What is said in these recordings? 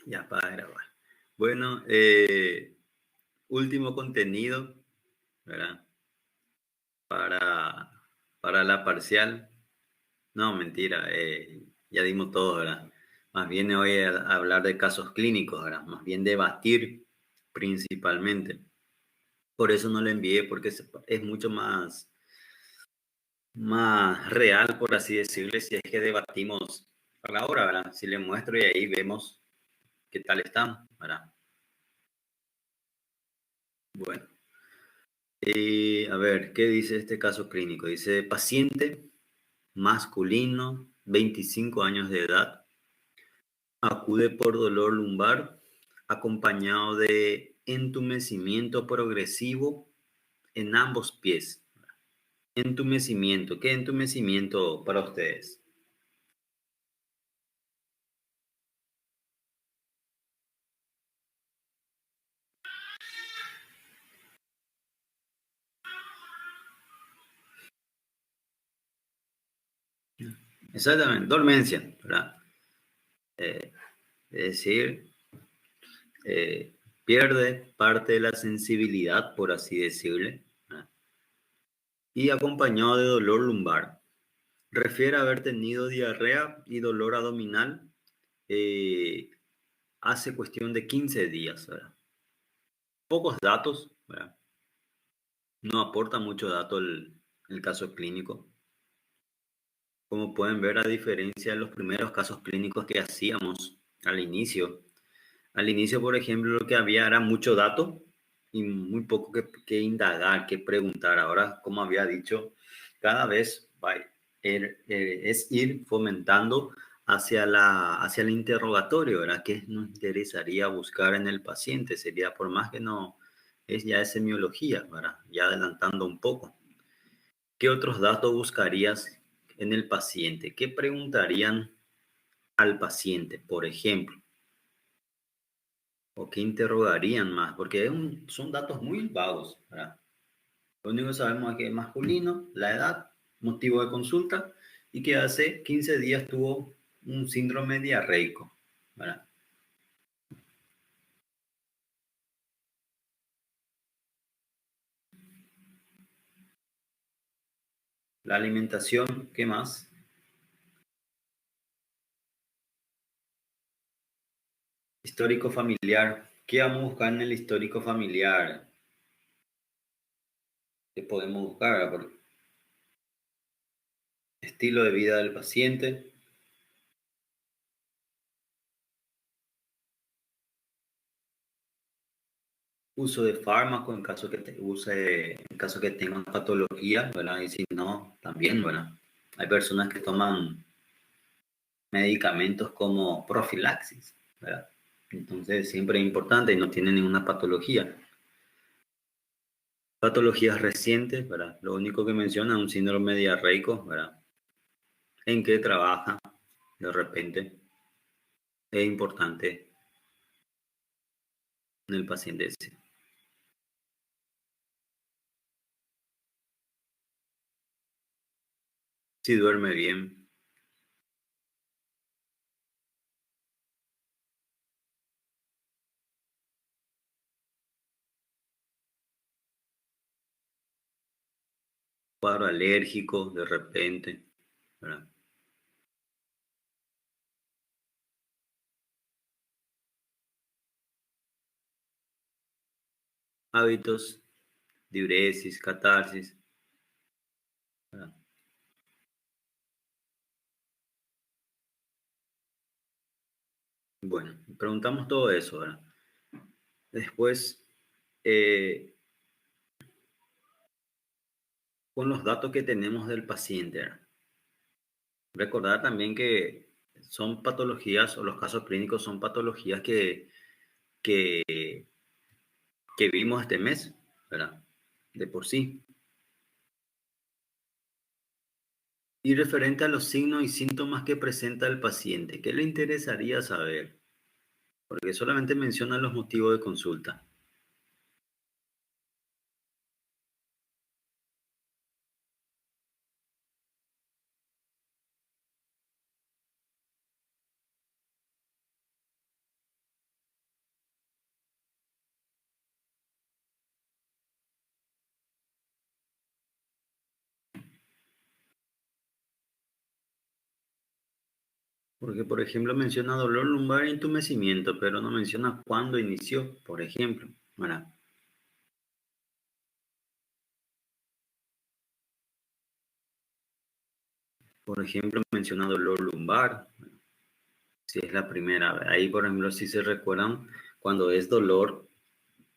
Ya para grabar. Bueno, último contenido, ¿verdad? Para, para la parcial. No, mentira, ya dimos todo, ¿verdad? Más bien hoy a hablar de casos clínicos, ¿verdad? Más bien debatir principalmente. Por eso no lo envié, porque es mucho más real, por así decirlo, si es que debatimos a la hora, ¿verdad? Si le muestro y ahí vemos qué tal están, ¿verdad? Bueno. A ver, ¿qué dice este caso clínico? Dice, paciente masculino, 25 años de edad, acude por dolor lumbar acompañado de entumecimiento progresivo en ambos pies. Entumecimiento, ¿qué entumecimiento para ustedes? Exactamente, dormencia, ¿verdad? Eh, es decir, eh, pierde parte de la sensibilidad, por así decirle, ¿verdad? Y acompañado de dolor lumbar. Refiere a haber tenido diarrea y dolor abdominal eh, hace cuestión de 15 días, ¿verdad? Pocos datos, ¿verdad? No aporta mucho dato el caso clínico. Como pueden ver, a diferencia de los primeros casos clínicos que hacíamos al inicio, por ejemplo, lo que había era mucho dato y muy poco que indagar, que preguntar. Ahora, como había dicho, cada vez es ir fomentando hacia el interrogatorio, ¿verdad? ¿Qué nos interesaría buscar en el paciente? Sería, por más que no, es ya es semiología, ¿verdad? Ya adelantando un poco. ¿Qué otros datos buscarías en el paciente? ¿Qué preguntarían al paciente, por ejemplo? ¿O qué interrogarían más? Porque son datos muy vagos, ¿verdad? Lo único que sabemos es que es masculino, la edad, motivo de consulta y que hace 15 días tuvo un síndrome diarreico, ¿verdad? La alimentación, ¿qué más? Histórico familiar. ¿Qué vamos a buscar en el histórico familiar? ¿Qué podemos buscar? Por estilo de vida del paciente, uso de fármaco en caso que en caso que tengan patología, ¿verdad? Y si no, también, ¿verdad? Hay personas que toman medicamentos como profilaxis, ¿verdad? Entonces, siempre es importante y no tienen ninguna patología. Patologías recientes, ¿verdad? Lo único que menciona es un síndrome diarreico, ¿verdad? ¿En qué trabaja? De repente, es importante en el paciente ese. Si duerme bien, cuadro alérgico, de repente, ¿verdad? Hábitos, diuresis, catarsis, ¿verdad? Bueno, preguntamos todo eso, ¿verdad? Después, eh, con los datos que tenemos del paciente, ¿verdad? Recordar también que son patologías o los casos clínicos son patologías que, que vimos este mes, ¿verdad? De por sí. Y referente a los signos y síntomas que presenta el paciente, ¿qué le interesaría saber? Porque solamente menciona los motivos de consulta. Porque, por ejemplo, menciona dolor lumbar e entumecimiento, pero no menciona cuándo inició, por ejemplo. ¿Verdad? Por ejemplo, menciona dolor lumbar, si es la primera vez. Ahí, por ejemplo, si se recuerdan, cuando es dolor,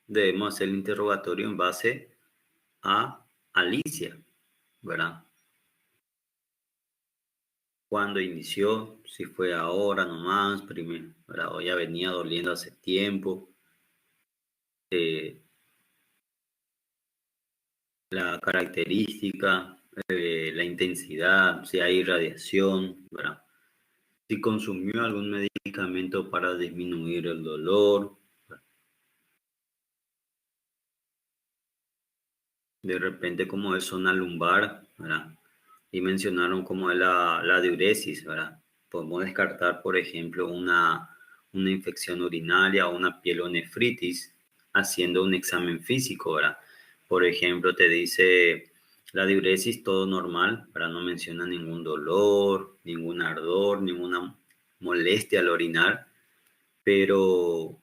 debemos hacer el interrogatorio en base a Alicia, ¿verdad? Cuándo inició, si fue ahora nomás, primero, ¿verdad? O ya venía doliendo hace tiempo. Eh, la característica, la intensidad, si hay radiación, ¿verdad? Si consumió algún medicamento para disminuir el dolor, de repente como es zona lumbar, ¿verdad? Y mencionaron como es la diuresis, ¿verdad? Podemos descartar, por ejemplo, una infección urinaria o una pielonefritis haciendo un examen físico, ¿verdad? Por ejemplo, te dice la diuresis todo normal, ¿verdad? No menciona ningún dolor, ningún ardor, ninguna molestia al orinar, pero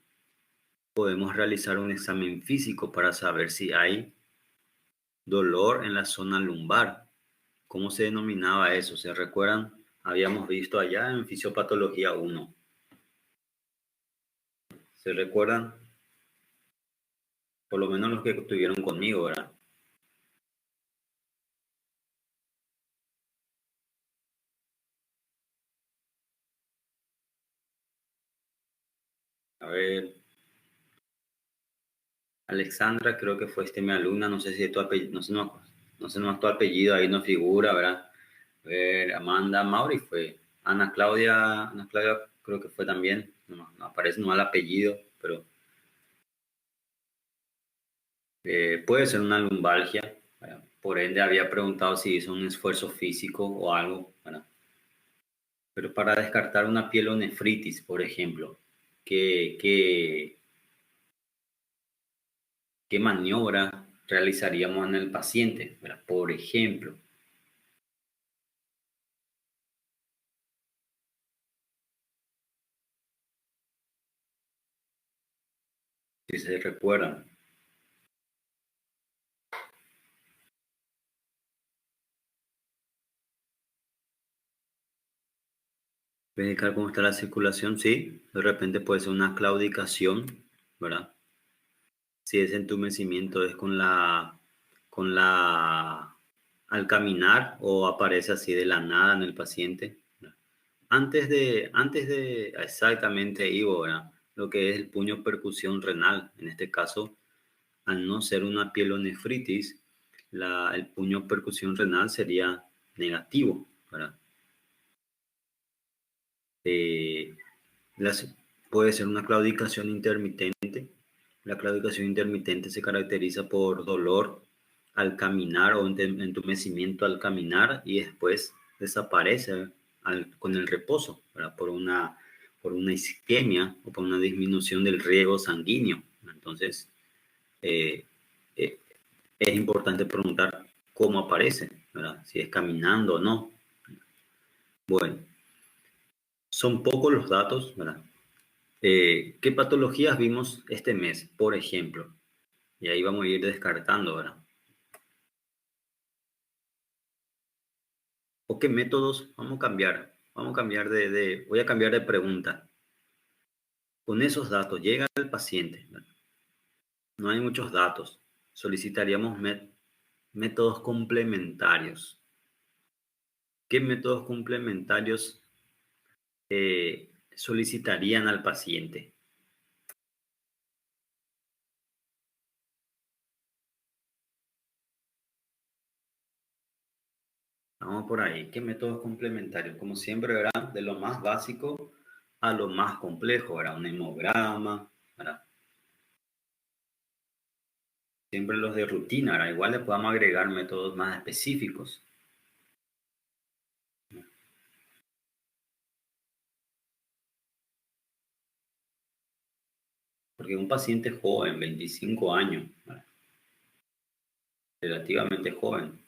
podemos realizar un examen físico para saber si hay dolor en la zona lumbar. ¿Cómo se denominaba eso? ¿Se recuerdan? Habíamos visto allá en Fisiopatología 1. ¿Se recuerdan? Por lo menos los que estuvieron conmigo, ¿verdad? A ver, Alexandra, creo que fue mi alumna, no sé si es tu apellido, no sé, no tu apellido, ahí no figura, ¿verdad? A ver, Amanda, Mauri fue. Ana Claudia creo que fue también, no aparece no el apellido, pero puede ser una lumbalgia, ¿verdad? Por ende había preguntado si hizo un esfuerzo físico o algo, ¿verdad? Pero para descartar una pielonefritis, por ejemplo, ¿qué, qué, qué maniobra realizaríamos en el paciente? ¿Verdad? Por ejemplo, si se recuerdan, verificar cómo está la circulación, sí, de repente puede ser una claudicación, ¿verdad? Si ese entumecimiento es al caminar o aparece así de la nada en el paciente. Exactamente, Ivo, ¿verdad? Lo que es el puño percusión renal, en este caso, al no ser una pielonefritis, el puño percusión renal sería negativo, ¿verdad? Eh, las- Puede ser una claudicación intermitente. La claudicación intermitente se caracteriza por dolor al caminar o entumecimiento al caminar y después desaparece con el reposo, ¿verdad? Por una isquemia o por una disminución del riego sanguíneo. Entonces, eh, eh, es importante preguntar cómo aparece, ¿verdad? Si es caminando o no. Bueno, son pocos los datos, ¿verdad? ¿Qué patologías vimos este mes, por ejemplo? Y ahí vamos a ir descartando, ¿verdad? ¿O qué métodos vamos a cambiar? Voy a cambiar de pregunta. Con esos datos llega el paciente, ¿verdad? No hay muchos datos. Solicitaríamos métodos complementarios. ¿Qué métodos complementarios solicitarían al paciente? Vamos por ahí. ¿Qué métodos complementarios? Como siempre, ¿verdad? De lo más básico a lo más complejo, ¿verdad? Un hemograma, ¿verdad? Siempre los de rutina, ¿verdad? Igual le podemos agregar métodos más específicos. Porque un paciente joven, 25 años, ¿verdad? Relativamente joven,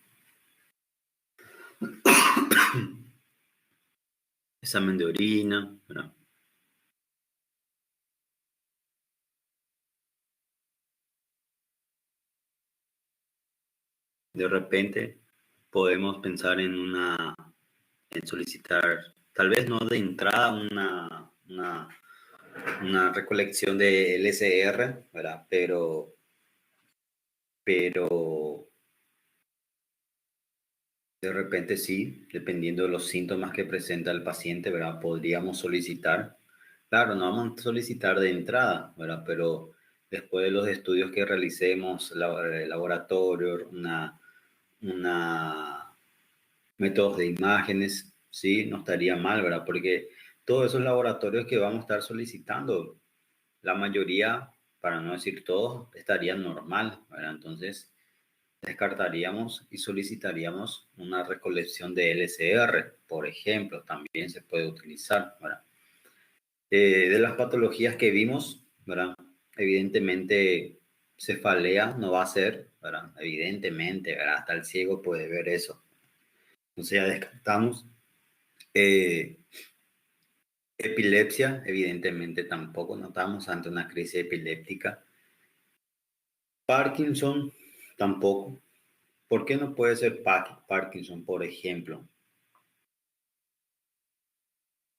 examen de orina, ¿verdad? De repente podemos pensar en solicitar, tal vez no de entrada, una recolección de LCR, ¿verdad? Pero de repente sí, dependiendo de los síntomas que presenta el paciente, ¿verdad? Podríamos solicitar. Claro, no vamos a solicitar de entrada, ¿verdad? Pero después de los estudios que realicemos, laboratorio, una métodos de imágenes, sí, no estaría mal, ¿verdad? Porque todos esos laboratorios que vamos a estar solicitando, la mayoría, para no decir todos, estarían normal, ¿verdad? Entonces, descartaríamos y solicitaríamos una recolección de LCR, por ejemplo, también se puede utilizar, ¿verdad? De las patologías que vimos, ¿verdad? Evidentemente, cefalea no va a ser, ¿verdad? Evidentemente, ¿verdad? Hasta el ciego puede ver eso. Entonces ya descartamos. Eh, Epilepsia, evidentemente tampoco, no estamos ante una crisis epiléptica. Parkinson, tampoco. ¿Por qué no puede ser Parkinson, por ejemplo?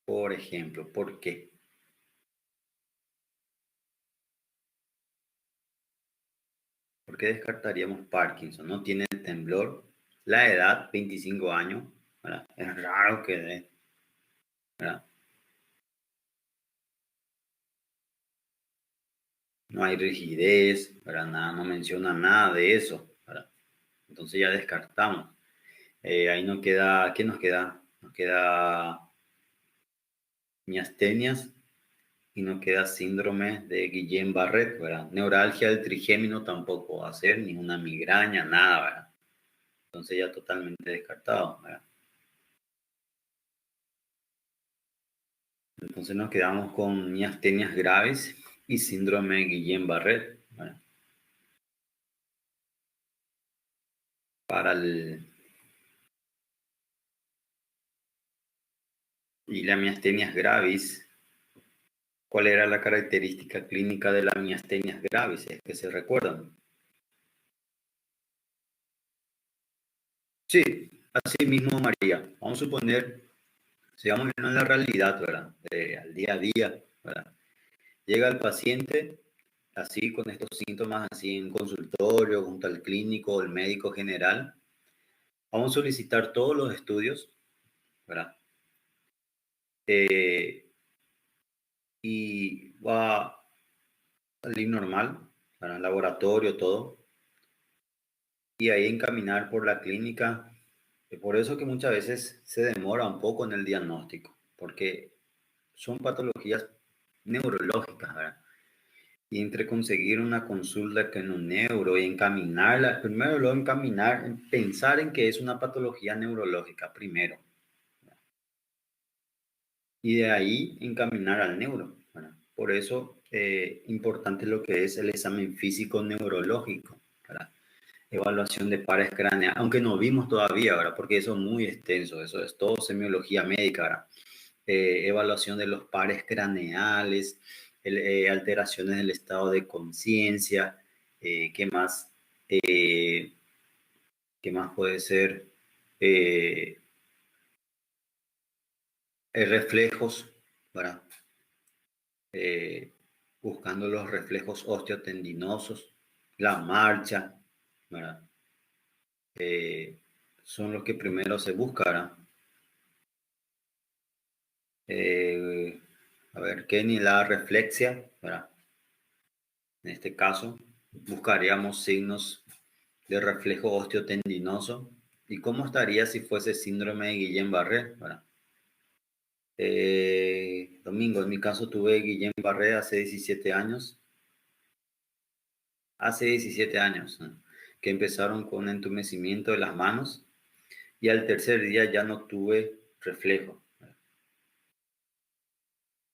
Por ejemplo, ¿por qué? ¿Por qué descartaríamos Parkinson? No tiene temblor. La edad, 25 años, ¿verdad? Es raro que dé, ¿verdad? No hay rigidez, ¿verdad? Nada, no menciona nada de eso, ¿verdad? Entonces ya descartamos. Ahí no queda, ¿qué nos queda? Nos queda miastenias y no queda síndrome de Guillain-Barré, ¿verdad? Neuralgia del trigémino tampoco va a ser, ni una migraña, nada, ¿verdad? Entonces ya totalmente descartado, ¿verdad? Entonces nos quedamos con miastenias graves y síndrome de Guillain-Barré, ¿verdad? Para el, y la miastenias gravis, ¿cuál era la característica clínica de la miastenias gravis? Es que se recuerdan. Sí, así mismo, María. Vamos a suponer, sigamos viendo en la realidad, ¿verdad? Al día a día, ¿verdad? Llega el paciente así con estos síntomas, así en consultorio, junto al clínico o el médico general. Vamos a solicitar todos los estudios, ¿verdad? Eh, y va a salir normal, para el laboratorio, todo. Y ahí encaminar por la clínica. Por eso que muchas veces se demora un poco en el diagnóstico, porque son patologías neurológicas, ¿verdad? Y entre conseguir una consulta con un neuro y encaminarla, primero luego encaminar, pensar en que es una patología neurológica primero, y de ahí encaminar al neuro, ¿verdad? Por eso, importante lo que es el examen físico neurológico, ¿verdad? Evaluación de pares craneales, aunque no vimos todavía, ¿verdad? Porque eso es muy extenso, eso es todo semiología médica, ¿verdad? Evaluación de los pares craneales, alteraciones del estado de conciencia, ¿qué más? Eh, ¿Qué más puede ser? Eh, Reflejos, ¿verdad? Eh, Buscando los reflejos osteotendinosos, la marcha, ¿verdad? Eh, Son los que primero se buscarán. Eh, a ver, ¿qué ni la reflexia? ¿Verdad? En este caso, buscaríamos signos de reflejo osteotendinoso. ¿Y cómo estaría si fuese síndrome de Guillain-Barré? ¿Verdad? Domingo, en mi caso tuve Guillain-Barré hace 17 años. Hace 17 años, ¿no? Que empezaron con entumecimiento de las manos y al tercer día ya no tuve reflejo.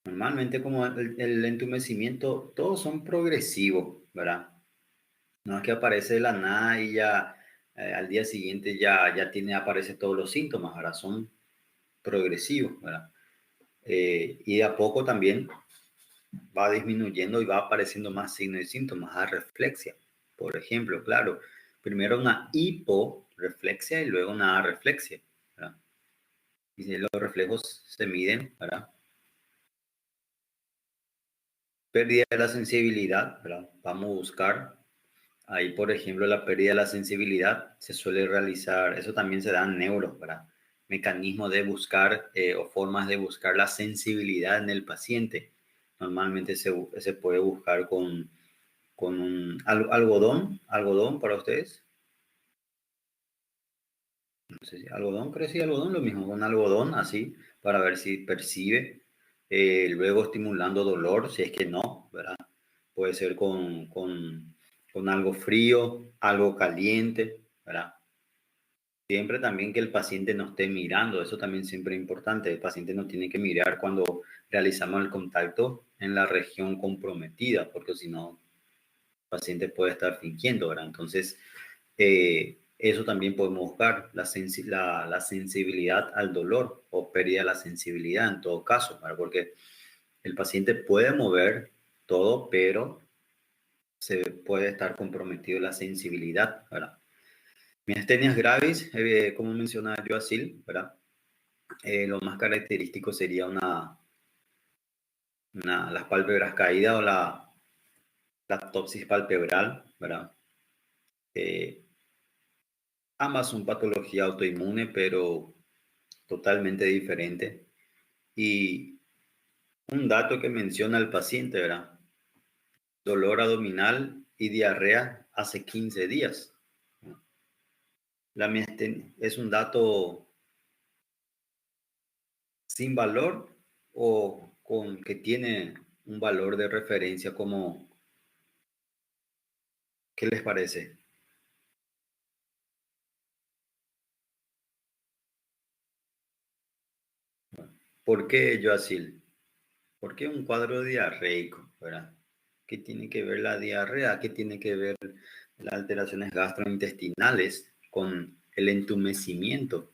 Normalmente como el entumecimiento, todos son progresivos, ¿verdad? No es que aparece de la nada y ya al día siguiente ya aparece todos los síntomas, ¿verdad? Son progresivos, ¿verdad? y de a poco también va disminuyendo y va apareciendo más signos y síntomas, arreflexia, por ejemplo, claro. Primero una hiporreflexia y luego una arreflexia, ¿verdad? Y si los reflejos se miden, ¿verdad? Pérdida de la sensibilidad, ¿verdad? Vamos a buscar ahí, por ejemplo, la pérdida de la sensibilidad se suele realizar, eso también se da en neuro, ¿verdad? Mecanismos de buscar o formas de buscar la sensibilidad en el paciente. Normalmente se puede buscar con un algodón para ustedes. No sé si algodón, creo que sí, algodón, lo mismo, con algodón así, para ver si percibe, luego estimulando dolor, si es que no, ¿verdad? Puede ser con algo frío, algo caliente, ¿verdad? Siempre también que el paciente no esté mirando, eso también siempre es importante, el paciente no tiene que mirar cuando realizamos el contacto en la región comprometida, porque si no, el paciente puede estar fingiendo, ¿verdad? Entonces, eso también podemos buscar, la sensibilidad al dolor o pérdida de la sensibilidad en todo caso, ¿verdad? Porque el paciente puede mover todo, pero se puede estar comprometido la sensibilidad, ¿verdad? Miastenias gravis, como mencionaba Joacil, ¿verdad? Lo más característico sería las pálpebras caídas o la ptopsis palpebral, ¿verdad? Eh, Ambas son patología autoinmune, pero totalmente diferente. Y un dato que menciona el paciente, ¿verdad? Dolor abdominal y diarrea hace 15 días. La miastenia es un dato sin valor o con que tiene un valor de referencia como, ¿qué les parece? ¿Por qué, Joacil? ¿Por qué un cuadro diarreico, verdad? ¿Qué tiene que ver la diarrea? ¿Qué tiene que ver las alteraciones gastrointestinales con el entumecimiento?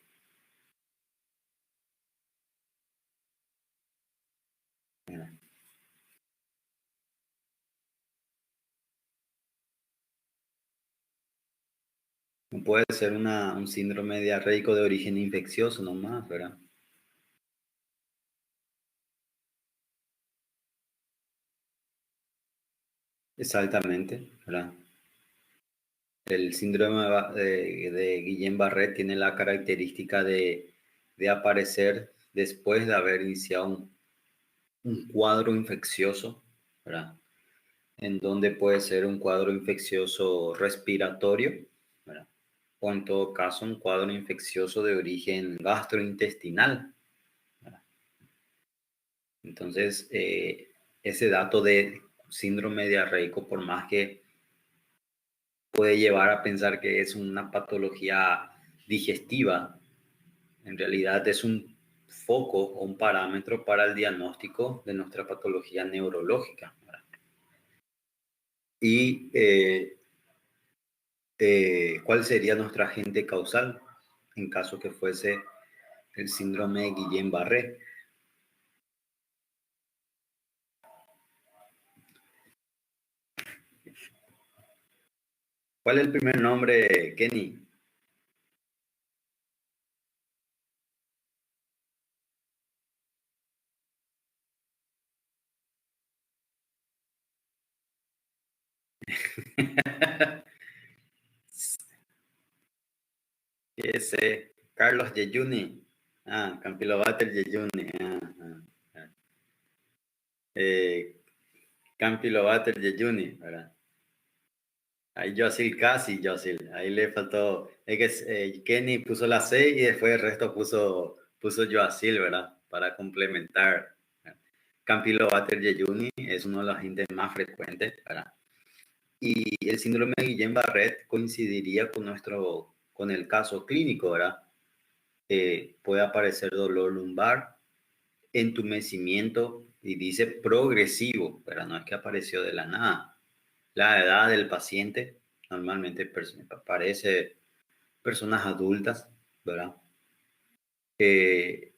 No puede ser un síndrome diarreico de origen infeccioso nomás, ¿verdad? Exactamente, ¿verdad? El síndrome de Guillain-Barré tiene la característica de aparecer después de haber iniciado un cuadro infeccioso, ¿verdad? En donde puede ser un cuadro infeccioso respiratorio, ¿verdad? O en todo caso un cuadro infeccioso de origen gastrointestinal, ¿verdad? Entonces, ese dato de síndrome diarreico, por más que puede llevar a pensar que es una patología digestiva, en realidad es un foco o un parámetro para el diagnóstico de nuestra patología neurológica, ¿verdad? Y ¿cuál sería nuestra agente causal en caso que fuese el síndrome de Guillain-Barré? ¿Cuál es el primer nombre, Kenny? Ese, Carlos Yeyuni. Ah, Campylobacter Yeyuni. Ah. Eh, Campylobacter Yeyuni, ¿verdad? Ahí Josil casi, Josil. Ahí le faltó. Es que Kenny puso la C y después el resto puso Joacil, ¿verdad? Para complementar. Campylobacter jejuni es uno de los agentes más frecuentes, ¿verdad? Y el síndrome de Guillain-Barré coincidiría con el caso clínico, ¿verdad? Puede aparecer dolor lumbar, entumecimiento y dice progresivo, ¿verdad? No es que apareció de la nada. La edad del paciente normalmente parece personas adultas, ¿verdad? Eh,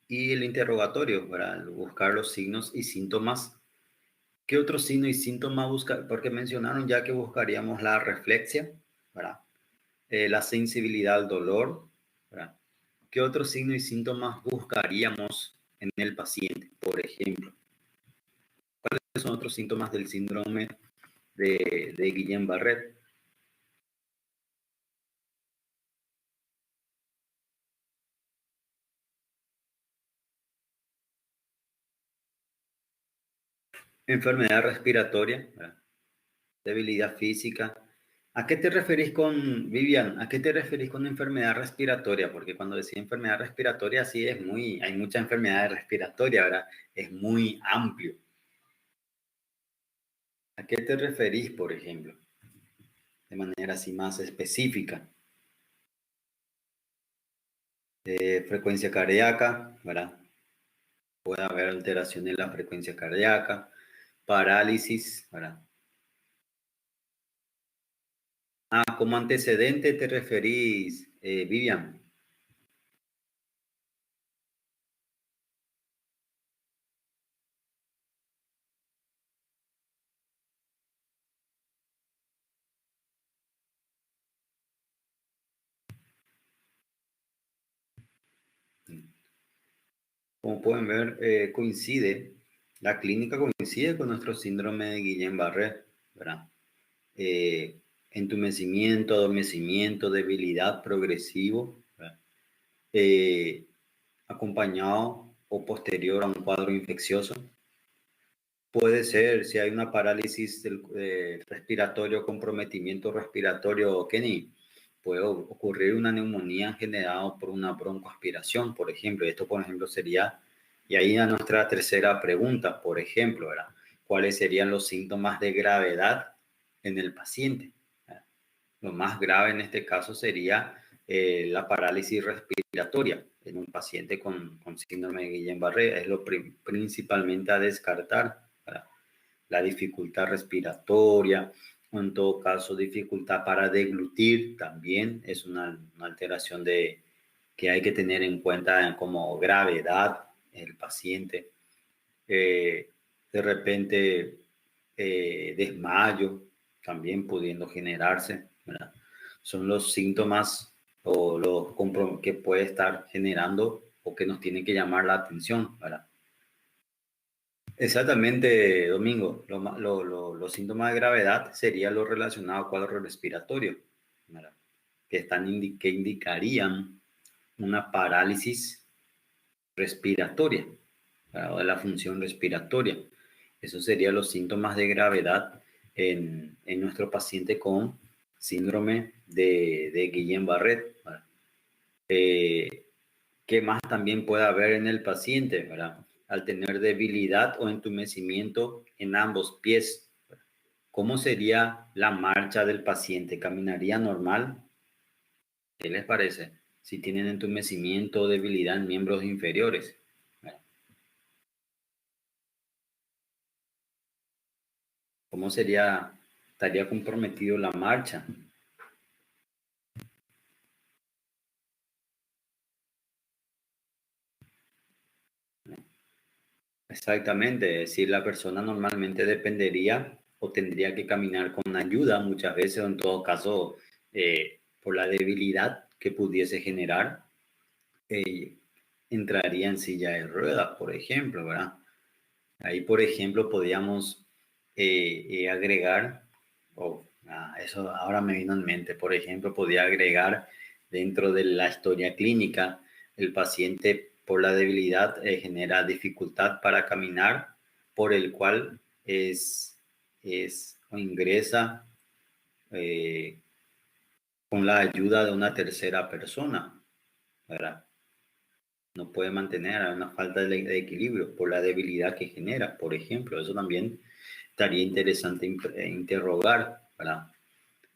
y el interrogatorio, para buscar los signos y síntomas. ¿Qué otro signo y síntoma buscar? Porque mencionaron ya que buscaríamos la reflexia, ¿verdad? La sensibilidad al dolor, ¿verdad? ¿Qué otro signo y síntomas buscaríamos en el paciente, por ejemplo? ¿Cuáles son otros síntomas del síndrome de Guillain-Barré? Enfermedad respiratoria, ¿verdad? Debilidad física. ¿A qué te referís con, Vivian, a qué te referís con enfermedad respiratoria? Porque cuando decís enfermedad respiratoria, sí es muy, hay mucha enfermedad respiratoria, ¿verdad? Es muy amplio. ¿A qué te referís, por ejemplo? De manera así más específica. Frecuencia cardíaca, ¿verdad? Puede haber alteración en la frecuencia cardíaca, parálisis, ¿verdad? Ah, como antecedente te referís, Vivian. Como pueden ver, la clínica coincide con nuestro síndrome de Guillain-Barré, ¿verdad? Entumecimiento, adormecimiento, debilidad progresivo, ¿verdad? Eh, acompañado o posterior a un cuadro infeccioso. Puede ser, si hay una parálisis del, respiratorio, comprometimiento respiratorio, Kenny, puede ocurrir una neumonía generada por una broncoaspiración, por ejemplo. Esto, por ejemplo, sería, y ahí a nuestra tercera pregunta, por ejemplo, ¿verdad? ¿Cuáles serían los síntomas de gravedad en el paciente? Lo más grave en este caso sería la parálisis respiratoria en un paciente con síndrome de Guillain-Barré. Es lo principalmente a descartar, ¿verdad? La dificultad respiratoria, o en todo caso dificultad para deglutir, también es una alteración que hay que tener en cuenta como gravedad en el paciente. De repente, desmayo también pudiendo generarse, ¿verdad? Son los síntomas o los que puede estar generando o que nos tienen que llamar la atención, ¿verdad? Exactamente, Domingo. Los síntomas de gravedad sería lo relacionado al cuadro respiratorio, ¿verdad? Que indicarían una parálisis respiratoria, ¿verdad? O de la función respiratoria. Esos serían los síntomas de gravedad en nuestro paciente con síndrome de Guillain-Barré, ¿verdad? ¿Qué más también puede haber en el paciente, ¿verdad? Al tener debilidad o entumecimiento en ambos pies, ¿cómo sería la marcha del paciente? ¿Caminaría normal? ¿Qué les parece? Si tienen entumecimiento o debilidad en miembros inferiores, ¿verdad? ¿Cómo sería, estaría comprometido la marcha? Exactamente, es decir, la persona normalmente dependería o tendría que caminar con ayuda muchas veces, o en todo caso, por la debilidad que pudiese generar, eh, entraría en silla de ruedas, por ejemplo, ¿verdad? Ahí, por ejemplo, podríamos agregar, eso ahora me vino en mente, por ejemplo, podría agregar dentro de la historia clínica, el paciente por la debilidad genera dificultad para caminar, por el cual es o ingresa eh, con la ayuda de una tercera persona, ¿verdad? No puede mantener, hay una falta de equilibrio por la debilidad que genera, por ejemplo. Eso también estaría interesante interrogar, ¿verdad?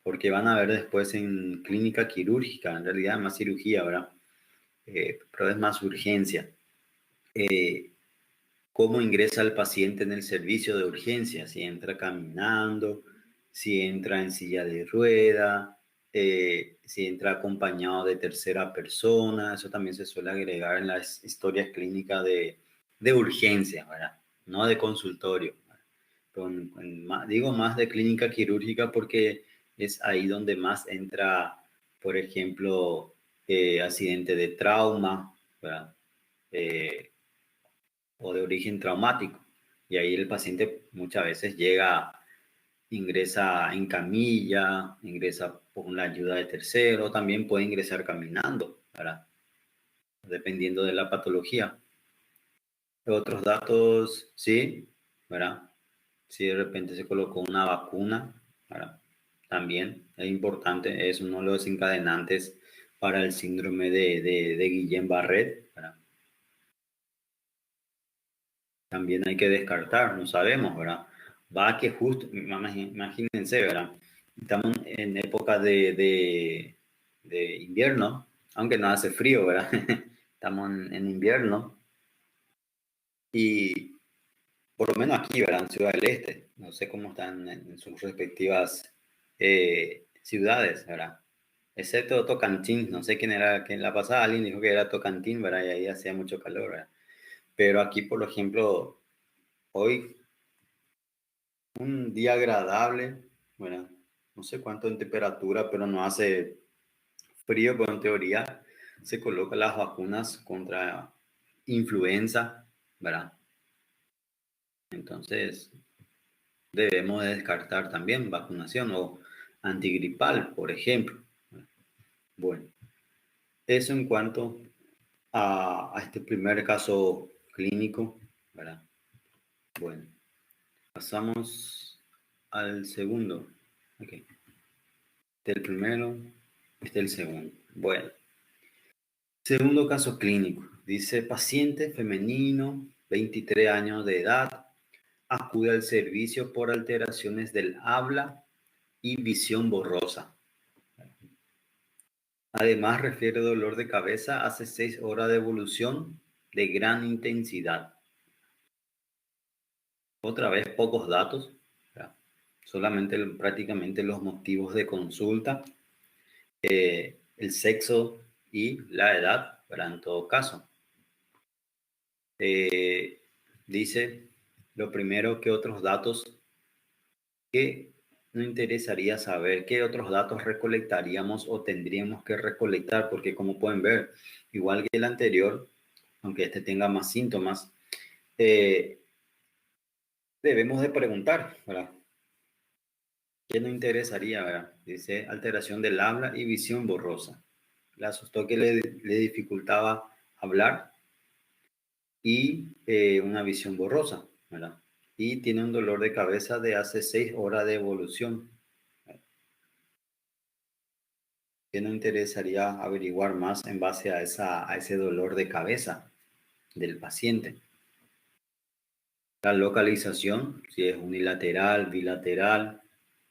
Porque van a ver después en clínica quirúrgica, en realidad más cirugía, ¿verdad? Pero es más urgencia. Eh, ¿Cómo ingresa el paciente en el servicio de urgencia? Si entra caminando, si entra en silla de rueda, si entra acompañado de tercera persona, eso también se suele agregar en las historias clínicas de urgencia, ¿verdad? No de consultorio. Digo más de clínica quirúrgica porque es ahí donde más entra, por ejemplo, accidente de trauma, ¿verdad? O de origen traumático. Y ahí el paciente muchas veces ingresa en camilla, ingresa con la ayuda de tercero, también puede ingresar caminando, ¿verdad? Dependiendo de la patología. Otros datos, sí, ¿verdad? Si de repente se colocó una vacuna, ¿verdad? También es importante, es uno de los desencadenantes para el síndrome de Guillain-Barré, ¿verdad? También hay que descartar, no sabemos, ¿verdad? Va que justo, imagínense, ¿verdad? Estamos en época de invierno, aunque no hace frío, ¿verdad? Estamos en invierno y por lo menos aquí, ¿verdad? En Ciudad del Este, no sé cómo están en sus respectivas ciudades, ¿verdad? Excepto Tocantins, no sé quién era, que en la pasada alguien dijo que era Tocantins, ¿verdad? Y ahí hacía mucho calor, ¿verdad? Pero aquí, por ejemplo, hoy un día agradable, bueno, no sé cuánto en temperatura, pero no hace frío, pero en teoría se colocan las vacunas contra influenza, ¿verdad? Entonces, debemos de descartar también vacunación o antigripal, por ejemplo. Bueno, eso en cuanto a este primer caso clínico, ¿verdad? Bueno, pasamos al segundo. Okay. Este es el primero, este es el segundo. Bueno, segundo caso clínico. Dice, paciente femenino, 23 años de edad, acude al servicio por alteraciones del habla y visión borrosa. Además, refiere dolor de cabeza hace 6 horas de evolución de gran intensidad. Otra vez, pocos datos, ¿verdad? Solamente prácticamente los motivos de consulta, el sexo y la edad, ¿verdad? En todo caso. Dice lo primero que otros datos que nos interesaría saber, qué otros datos recolectaríamos o tendríamos que recolectar, porque como pueden ver, igual que el anterior, aunque este tenga más síntomas, debemos de preguntar, ¿verdad? ¿Qué nos interesaría, verdad? Dice alteración del habla y visión borrosa. Le asustó que le dificultaba hablar y una visión borrosa, ¿verdad? Y tiene un dolor de cabeza de hace 6 horas de evolución. ¿Qué nos interesaría averiguar más en base a ese dolor de cabeza del paciente? La localización, si es unilateral, bilateral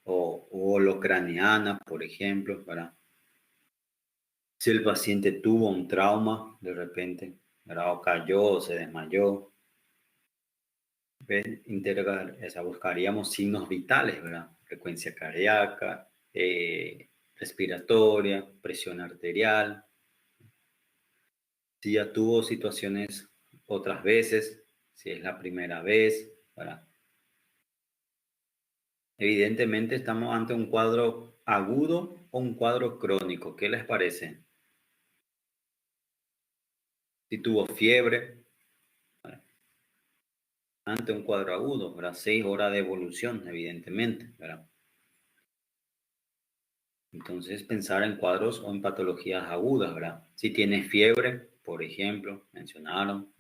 o holocraneana, por ejemplo, ¿verdad? Si el paciente tuvo un trauma de repente, ¿verdad? O cayó o se desmayó. Buscaríamos signos vitales, ¿verdad? Frecuencia cardíaca, respiratoria, presión arterial. Si ya tuvo situaciones otras veces, si es la primera vez, ¿verdad? Evidentemente estamos ante un cuadro agudo o un cuadro crónico. ¿Qué les parece? Si tuvo fiebre, ¿verdad? Ante un cuadro agudo, ¿verdad? 6 horas de evolución, evidentemente, ¿verdad? Entonces, pensar en cuadros o en patologías agudas, ¿verdad? Si tiene fiebre, por ejemplo, mencionaron,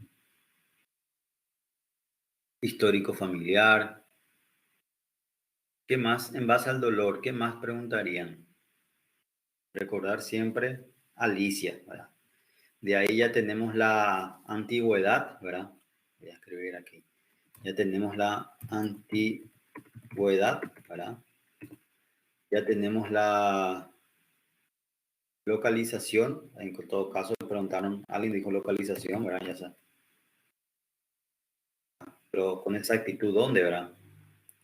histórico familiar. ¿Qué más? En base al dolor, ¿qué más preguntarían? Recordar siempre Alicia, ¿verdad? De ahí ya tenemos la antigüedad, ¿verdad? Voy a escribir aquí. Ya tenemos la antigüedad, ¿verdad? Ya tenemos la localización. En todo caso, preguntaron, alguien dijo localización, ¿verdad? Ya está. Pero con exactitud, ¿dónde, verdad?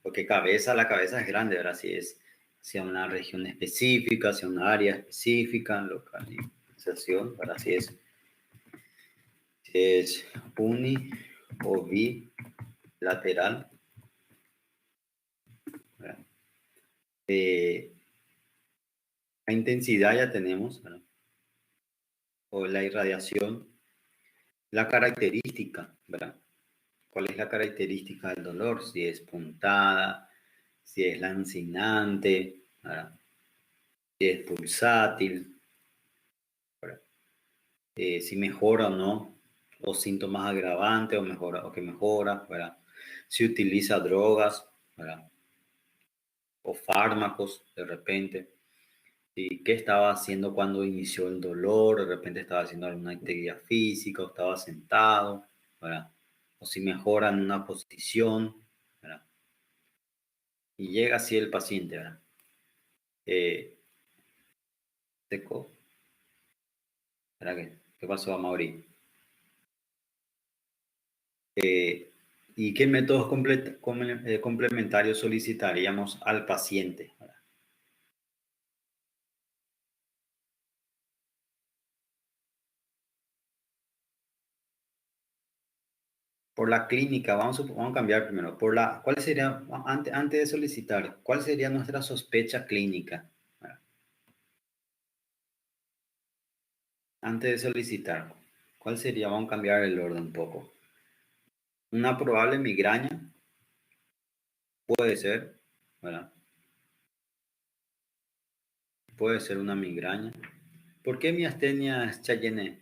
Porque la cabeza es grande, ¿verdad? hacia una región específica, hacia una área específica, localización, para si es uni o bilateral. La intensidad ya tenemos, ¿verdad? O la irradiación, la característica, ¿verdad? ¿Cuál es la característica del dolor? Si es puntada, si es lancinante, ¿verdad? Si es pulsátil, ¿verdad? Si mejora o no, o síntomas agravantes o mejora o que mejora, ¿verdad? Si utiliza drogas, ¿verdad? O fármacos de repente. ¿Y qué estaba haciendo cuando inició el dolor? De repente estaba haciendo alguna actividad física o estaba sentado, ¿verdad? O si mejora en una posición, ¿verdad? Y llega así el paciente, ¿verdad? Seco, ¿verdad? ¿Qué pasó a Mauri? ¿Y qué métodos complementarios solicitaríamos al paciente? ¿Verdad? Por la clínica, vamos a cambiar primero. ¿Cuál sería, antes de solicitar, cuál sería nuestra sospecha clínica? ¿Verdad? Antes de solicitar, ¿cuál sería? Vamos a cambiar el orden un poco. Una probable migraña, puede ser, ¿verdad? Puede ser una migraña. ¿Por qué miastenia, Chayenne?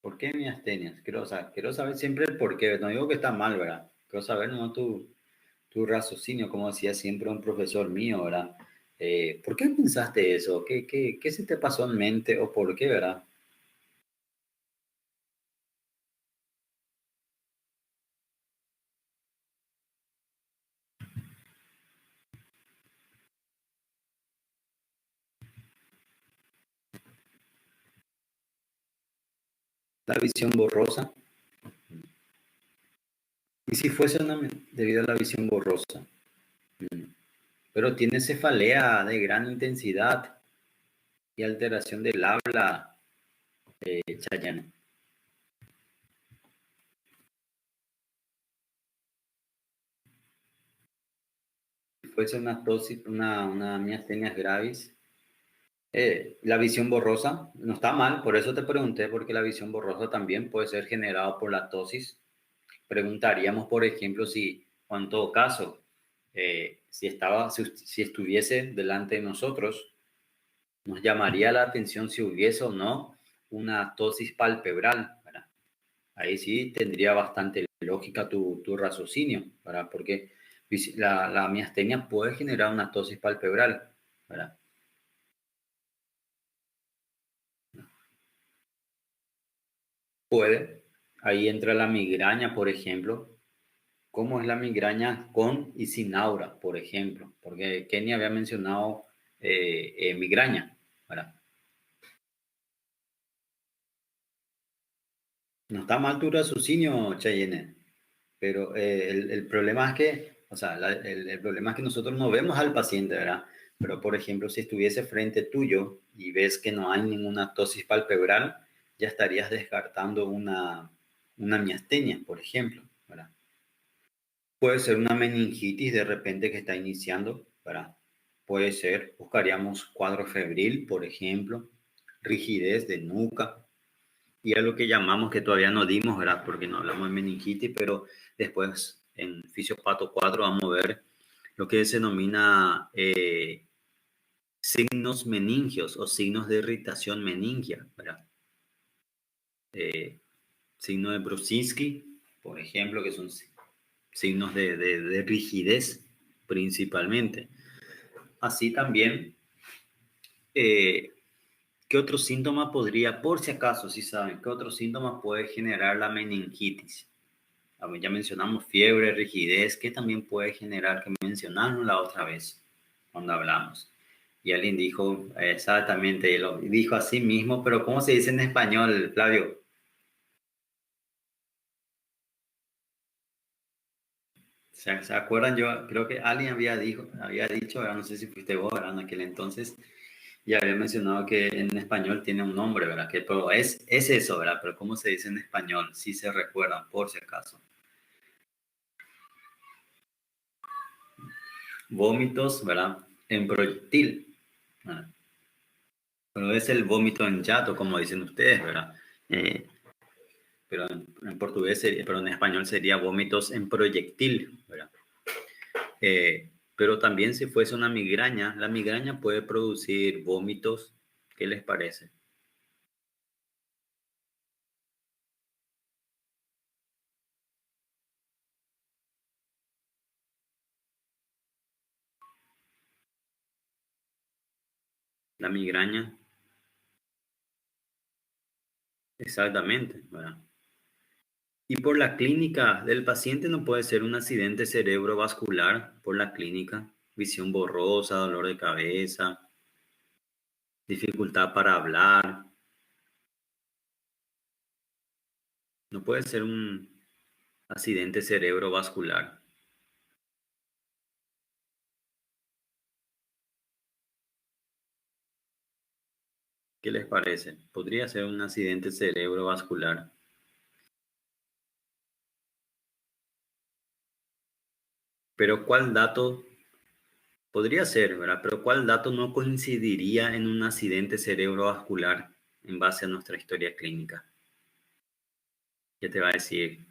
¿Por qué miastenias? Quiero saber siempre el por qué. No digo que está mal, ¿verdad? Quiero saber no tu raciocinio, como decía siempre un profesor mío, ¿verdad? ¿Por qué pensaste eso? ¿Qué se te pasó en mente o por qué, verdad? La visión borrosa. ¿Y si fuese debido a la visión borrosa? Mm. Pero tiene cefalea de gran intensidad y alteración del habla, Chayanne. Si fuese una tosis, una miastenia gravis, la visión borrosa no está mal, por eso te pregunté, porque la visión borrosa también puede ser generada por la tosis. Preguntaríamos, por ejemplo, si, o en todo caso, si estuviese delante de nosotros, nos llamaría la atención si hubiese o no una tosis palpebral, ¿verdad? Ahí sí tendría bastante lógica tu raciocinio, ¿verdad? Porque la miastenia puede generar una tosis palpebral, ¿verdad? Puede. Ahí entra la migraña, por ejemplo. ¿Cómo es la migraña con y sin aura, por ejemplo? Porque Kenny había mencionado migraña, ¿verdad? No está mal tu raciocinio, Cheyenne, pero el problema es que, o sea, el problema es que nosotros no vemos al paciente, ¿verdad? Pero, por ejemplo, si estuviese frente tuyo y ves que no hay ninguna tosis palpebral, ya estarías descartando una miastenia, por ejemplo, ¿verdad? Puede ser una meningitis de repente que está iniciando, ¿verdad? Puede ser, buscaríamos cuadro febril, por ejemplo, rigidez de nuca, y a lo que llamamos, que todavía no dimos, ¿verdad? Porque no hablamos de meningitis, pero después en Fisiopato 4 vamos a ver lo que se denomina signos meningios o signos de irritación meningia, ¿verdad? Signo de Brusinski, por ejemplo, que son signos de rigidez principalmente. Así también, eh, ¿qué otro síntoma podría, por si acaso, si saben, qué otro síntoma puede generar la meningitis? Ya mencionamos fiebre, rigidez, ¿qué también puede generar, que mencionaron la otra vez cuando hablamos? Y alguien dijo exactamente, lo dijo así mismo, pero ¿cómo se dice en español, Flavio? ¿Se acuerdan? Yo creo que alguien había dicho, ahora no sé si fuiste vos, ¿verdad? En aquel entonces, y había mencionado que en español tiene un nombre, ¿verdad? Que pero es eso, ¿verdad? Pero ¿cómo se dice en español? Si se recuerdan, por si acaso. Vómitos, ¿verdad? En proyectil. ¿Verdad? Pero es el vómito en jato, como dicen ustedes, ¿verdad? Pero en portugués, pero en español sería vómitos en proyectil, ¿verdad? Pero también si fuese una migraña, la migraña puede producir vómitos. ¿Qué les parece? La migraña, exactamente, ¿verdad? Y por la clínica del paciente no puede ser un accidente cerebrovascular por la clínica, visión borrosa, dolor de cabeza, dificultad para hablar. No puede ser un accidente cerebrovascular. ¿Qué les parece? Podría ser un accidente cerebrovascular. Pero ¿cuál dato podría ser, ¿verdad? Pero ¿cuál dato no coincidiría en un accidente cerebrovascular en base a nuestra historia clínica? ¿Qué te va a decir?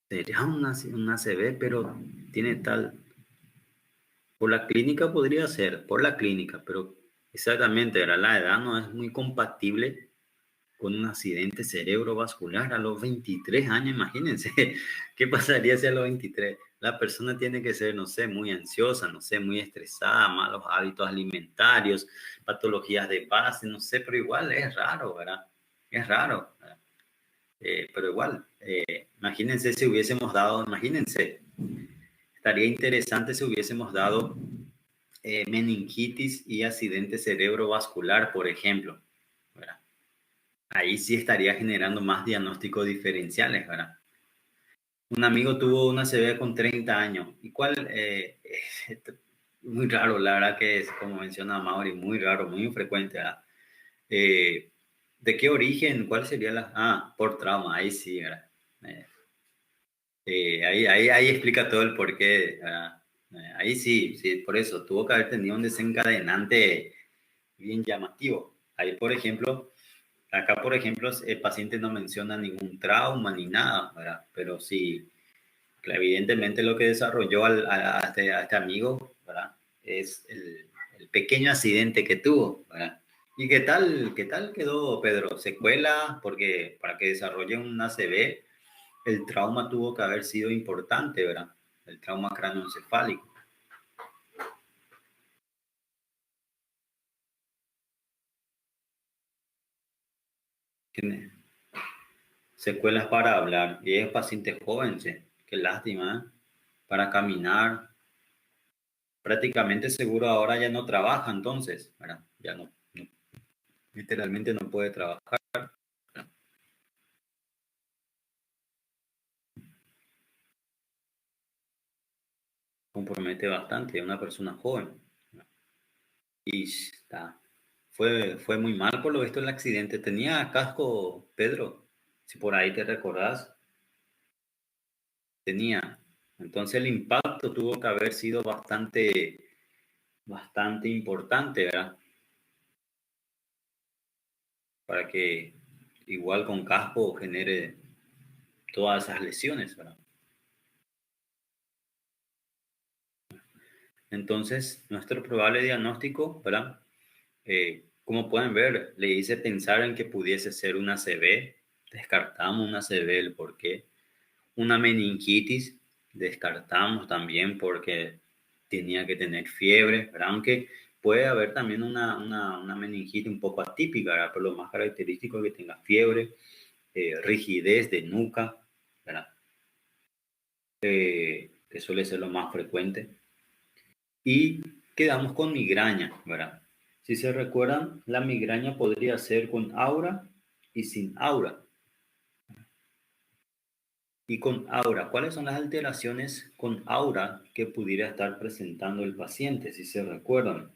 Sería una ACV, pero tiene tal... Por la clínica podría ser, por la clínica, pero exactamente, ¿verdad? La edad no es muy compatible con un accidente cerebrovascular a los 23 años, imagínense, ¿qué pasaría si a los 23 la persona tiene que ser, no sé, muy ansiosa, no sé, muy estresada, malos hábitos alimentarios, patologías de base, no sé, pero igual es raro, ¿verdad? Es raro, ¿verdad? Pero igual, imagínense si hubiésemos dado, imagínense, estaría interesante si hubiésemos dado meningitis y accidente cerebrovascular, por ejemplo, ¿verdad? Ahí sí estaría generando más diagnósticos diferenciales, ¿verdad? Un amigo tuvo una CB con 30 años. ¿Y cuál? Muy raro, la verdad que es, como menciona Mauri, muy raro, muy infrecuente, ¿verdad? Eh, ¿De qué origen? ¿Cuál sería la...? Ah, por trauma, ahí sí, ¿verdad? Eh, ahí explica todo el porqué, ¿verdad? Ahí sí, sí, por eso, tuvo que haber tenido un desencadenante bien llamativo. Ahí, por ejemplo, acá, por ejemplo, el paciente no menciona ningún trauma ni nada, ¿verdad? Pero sí, evidentemente lo que desarrolló a este amigo, ¿verdad? Es el pequeño accidente que tuvo, ¿verdad? ¿Y qué tal quedó, Pedro? ¿Secuela? Porque para que desarrolle un ACV, el trauma tuvo que haber sido importante, ¿verdad? El trauma cráneoencefálico. Tiene secuelas para hablar. Y es paciente joven, sí. Qué lástima, ¿eh? Para caminar. Prácticamente seguro ahora ya no trabaja entonces, ¿verdad? Ya no, literalmente no puede trabajar. Compromete bastante a una persona joven. Y está, fue muy mal por lo visto el accidente. Tenía casco, Pedro, si por ahí te recordás, tenía. Entonces el impacto tuvo que haber sido bastante importante, ¿verdad? Para que igual con casco genere todas esas lesiones, ¿verdad? Entonces, nuestro probable diagnóstico, ¿verdad? Como pueden ver, le hice pensar en que pudiese ser una CB, descartamos una CB, el por qué. Una meningitis, descartamos también porque tenía que tener fiebre, ¿verdad? Aunque puede haber también una meningitis un poco atípica, ¿verdad? Pero lo más característico es que tenga fiebre, rigidez de nuca, ¿verdad? Que suele ser lo más frecuente. Y quedamos con migraña, ¿verdad? Si se recuerdan, la migraña podría ser con aura y sin aura. Y con aura, ¿cuáles son las alteraciones con aura que pudiera estar presentando el paciente, si se recuerdan?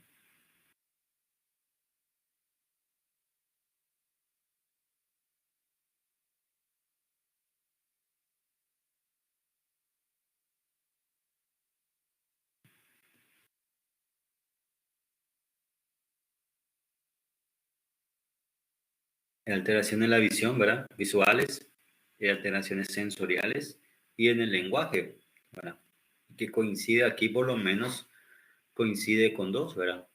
Alteración en la visión, ¿verdad? Visuales, alteraciones sensoriales y en el lenguaje, ¿verdad? Que coincide aquí, por lo menos, coincide con dos, ¿verdad?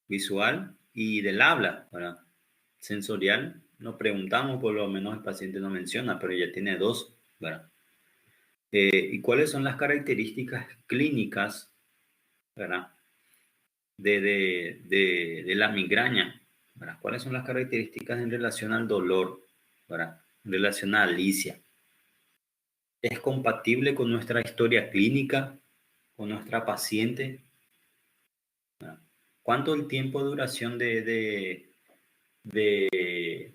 Visual y del habla, ¿verdad? Sensorial, nos preguntamos, por lo menos el paciente no menciona, pero ya tiene dos, ¿verdad? ¿Y cuáles son las características clínicas, ¿verdad? De la migraña, ¿verdad? ¿Cuáles son las características en relación al dolor, ¿verdad? En relación a Alicia? ¿Es compatible con nuestra historia clínica, con nuestra paciente? ¿Verdad? ¿Cuánto el tiempo de duración de, de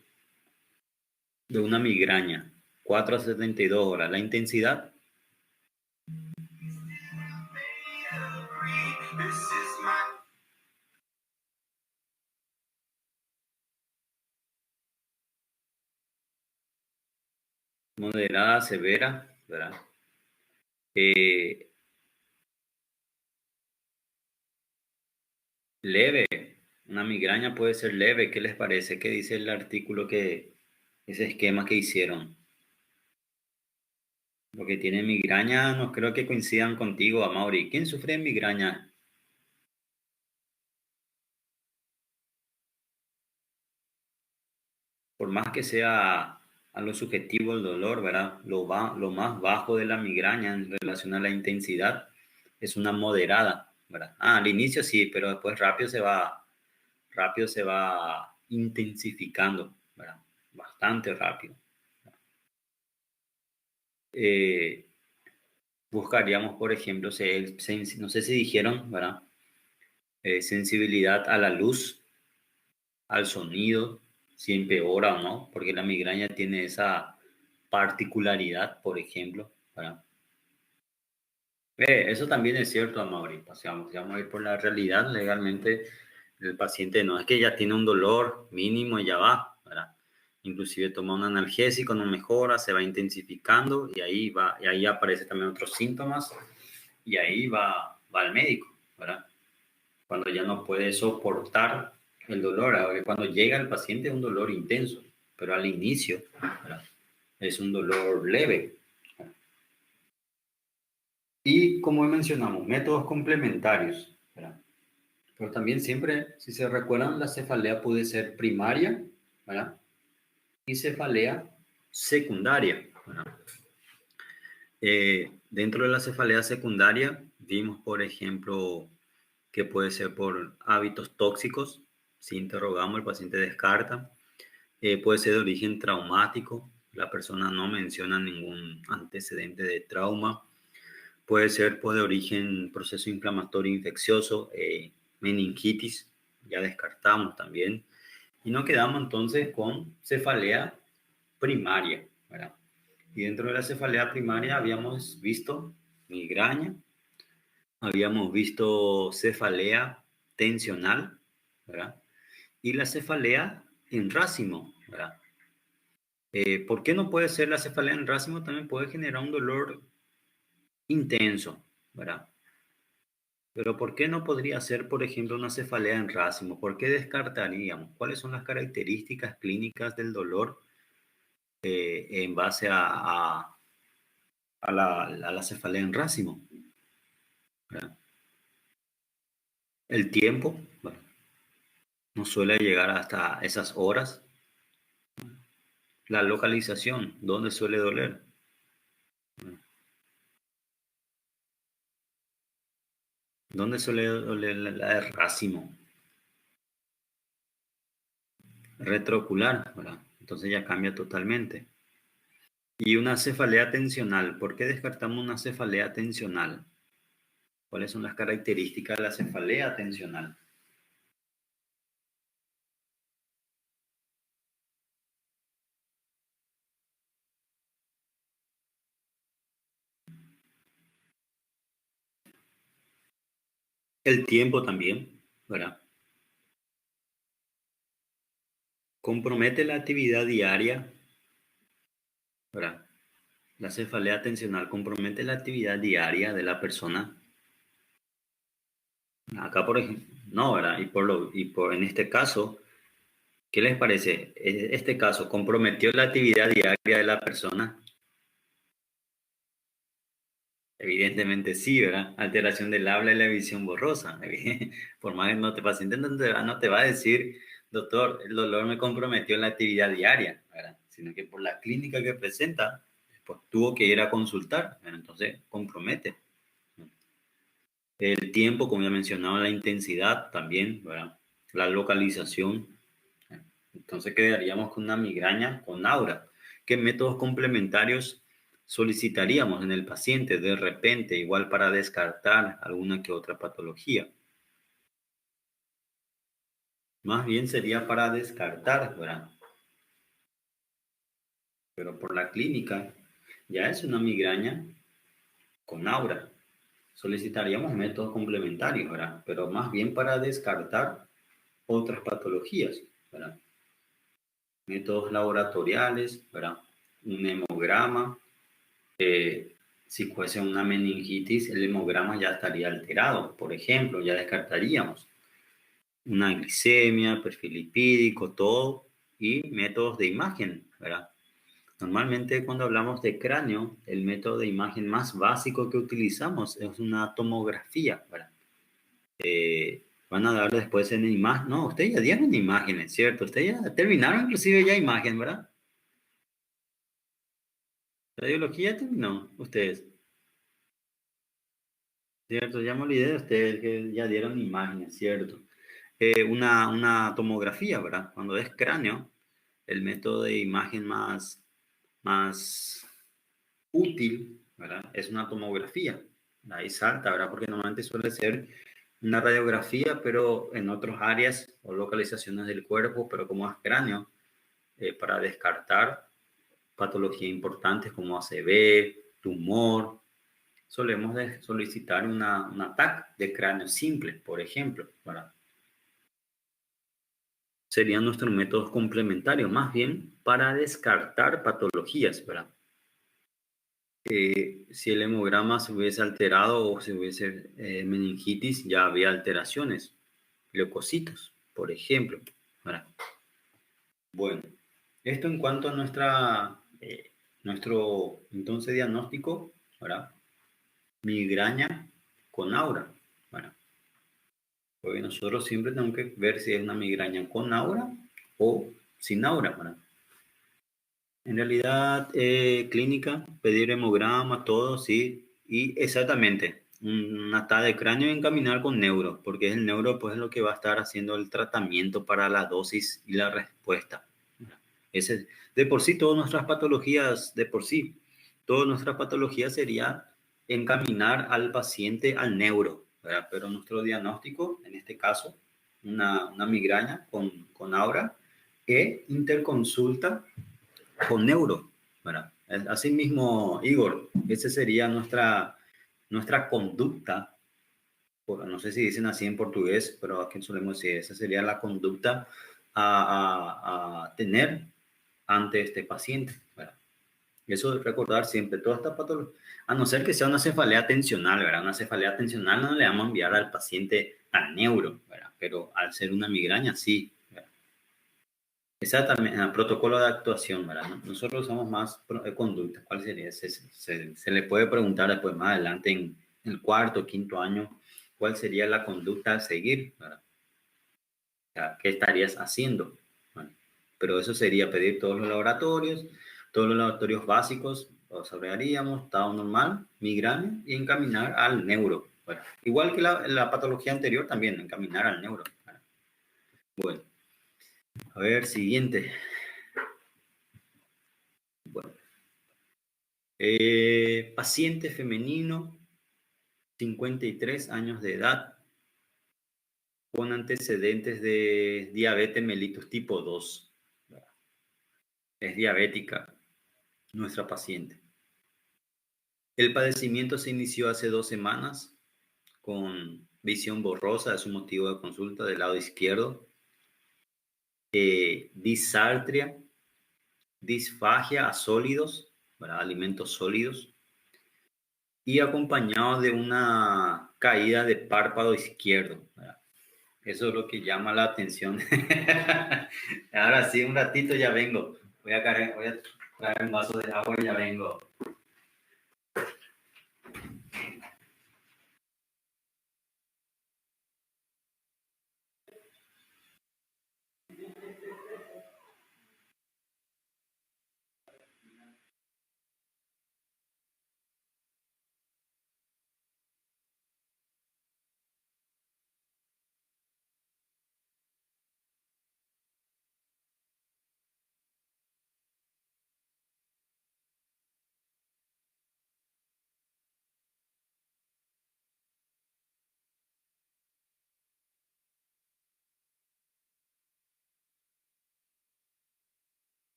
una migraña? 4 a 72 horas. ¿La intensidad? Moderada, severa, ¿verdad? Eh, Leve. Una migraña puede ser leve. ¿Qué les parece? ¿Qué dice el artículo ese esquema que hicieron? Lo que tiene migraña, no creo que coincidan contigo, Amaury. ¿Quién sufre de migraña? Por más que sea a lo subjetivo el dolor, ¿verdad? Lo más bajo de la migraña en relación a la intensidad es una moderada, ¿verdad? Al inicio sí, pero después rápido se va intensificando, ¿verdad? Bastante rápido. Eh, Buscaríamos, por ejemplo, no sé si dijeron, ¿verdad? Sensibilidad a la luz, al sonido, si empeora o no, porque la migraña tiene esa particularidad, por ejemplo, ¿verdad? Eso también es cierto, Amaury. O sea, vamos a ir por la realidad. Legalmente, el paciente no es que ya tiene un dolor mínimo y ya va, ¿verdad? Inclusive toma un analgésico, no mejora, se va intensificando y ahí aparecen también otros síntomas y ahí va al médico, ¿verdad? Cuando ya no puede soportar el dolor. Ahora, cuando llega el paciente es un dolor intenso, pero al inicio, ¿verdad? Es un dolor leve. Y como mencionamos, métodos complementarios, ¿verdad? Pero también siempre, si se recuerdan, la cefalea puede ser primaria, ¿verdad? Y cefalea secundaria, ¿verdad? Dentro de la cefalea secundaria, vimos, por ejemplo, que puede ser por hábitos tóxicos. Si interrogamos, el paciente descarta. Puede ser de origen traumático. La persona no menciona ningún antecedente de trauma. Puede ser pues, de origen proceso inflamatorio infeccioso, meningitis, ya descartamos también. Y nos quedamos entonces con cefalea primaria, ¿verdad? Y dentro de la cefalea primaria habíamos visto migraña, habíamos visto cefalea tensional, ¿verdad? Y la cefalea en racimo, ¿verdad? ¿Por qué no puede ser la cefalea en racimo? También puede generar un dolor intenso, ¿verdad? Pero ¿por qué no podría ser, por ejemplo, una cefalea en racimo? ¿Por qué descartaríamos? ¿Cuáles son las características clínicas del dolor en base a la cefalea en racimo? ¿Verdad? El tiempo, bueno, no suele llegar hasta esas horas. La localización, ¿dónde suele doler? ¿Dónde suele doler la de racimo? Retroocular, ¿verdad? Entonces ya cambia totalmente. Y una cefalea tensional. ¿Por qué descartamos una cefalea tensional? ¿Cuáles son las características de la cefalea tensional? El tiempo también, ¿verdad? Compromete la actividad diaria, ¿verdad? La cefalea atencional compromete la actividad diaria de la persona. Acá, por ejemplo, no, ¿verdad? En este caso, ¿qué les parece? Este caso comprometió la actividad diaria de la persona. Evidentemente sí, ¿verdad? Alteración del habla y la visión borrosa. Por más que no te paciente no te va a decir, doctor, el dolor me comprometió en la actividad diaria, ¿verdad? Sino que por la clínica que presenta, pues tuvo que ir a consultar, ¿verdad? Entonces compromete. El tiempo, como ya mencionaba, la intensidad también, ¿verdad? La localización. Entonces quedaríamos con una migraña con aura. ¿Qué métodos complementarios solicitaríamos en el paciente de repente, igual para descartar alguna que otra patología? Más bien sería para descartar, ¿verdad? Pero por la clínica ya es una migraña con aura. Solicitaríamos métodos complementarios, ¿verdad? Pero más bien para descartar otras patologías, ¿verdad? Métodos laboratoriales, ¿verdad? Un hemograma. Si fuese una meningitis, el hemograma ya estaría alterado. Por ejemplo, ya descartaríamos una glicemia, perfil lipídico, todo, y métodos de imagen, ¿verdad? Normalmente cuando hablamos de cráneo, el método de imagen más básico que utilizamos es una tomografía, ¿verdad? Van a dar después en imagen. No, ustedes ya dieron imágenes, ¿cierto? Ustedes ya terminaron inclusive ya imagen, ¿verdad? La radiología ya terminó, ustedes. Cierto, ya me olvidé de ustedes que ya dieron imágenes, ¿cierto? Una tomografía, ¿verdad? Cuando es cráneo, el método de imagen más útil, ¿verdad? Es una tomografía. Ahí salta, ¿verdad? Porque normalmente suele ser una radiografía, pero en otras áreas o localizaciones del cuerpo, pero como es cráneo, para descartar patologías importantes como ACV, tumor, solemos solicitar un ataque de cráneo simple, por ejemplo, ¿verdad? Serían nuestros métodos complementarios, más bien para descartar patologías, ¿verdad? Si el hemograma se hubiese alterado o se hubiese meningitis, ya había alteraciones, leucocitos, por ejemplo, ¿verdad? Bueno, esto en cuanto a nuestro entonces diagnóstico, ¿verdad? Migraña con aura, ¿verdad? Porque nosotros siempre tenemos que ver si es una migraña con aura o sin aura, ¿verdad? En realidad, clínica, pedir hemograma, todo, sí. Y exactamente, una TAC de cráneo y encaminar con neuro, porque es el neuro, pues, es lo que va a estar haciendo el tratamiento para la dosis y la respuesta. Ese, de por sí, todas nuestras patologías sería encaminar al paciente al neuro, ¿verdad? Pero nuestro diagnóstico, en este caso, una migraña con aura, e interconsulta con neuro, ¿verdad? Asimismo, Igor, esa sería nuestra conducta, no sé si dicen así en portugués, pero aquí solemos decir, esa sería la conducta a tener ante este paciente, ¿verdad? Y eso es recordar siempre, toda esta patología, a no ser que sea una cefalea tensional, ¿verdad? Una cefalea tensional no le vamos a enviar al paciente al neuro, ¿verdad? Pero al ser una migraña, sí, ¿verdad? Exactamente, el protocolo de actuación, ¿verdad? Nosotros usamos más conducta. ¿Cuál sería? Se le puede preguntar después más adelante en el cuarto, quinto año, cuál sería la conducta a seguir, ¿verdad? O sea, ¿qué estarías haciendo? Bueno, pero eso sería pedir todos los laboratorios básicos, los hablaríamos, estado normal, migraña y encaminar al neuro. Bueno, igual que la patología anterior también, encaminar al neuro. ¿Verdad? Bueno, a ver, siguiente. Bueno. Paciente femenino, 53 años de edad, con antecedentes de diabetes mellitus tipo 2. Es diabética nuestra paciente. El padecimiento se inició hace 2 semanas con visión borrosa es un motivo de consulta del lado izquierdo. Disartria, disfagia a sólidos, ¿verdad? Alimentos sólidos, y acompañado de una caída de párpado izquierdo, ¿verdad? Eso es lo que llama la atención. Ahora sí, un ratito ya vengo. Voy a traer un vaso de agua y ya vengo.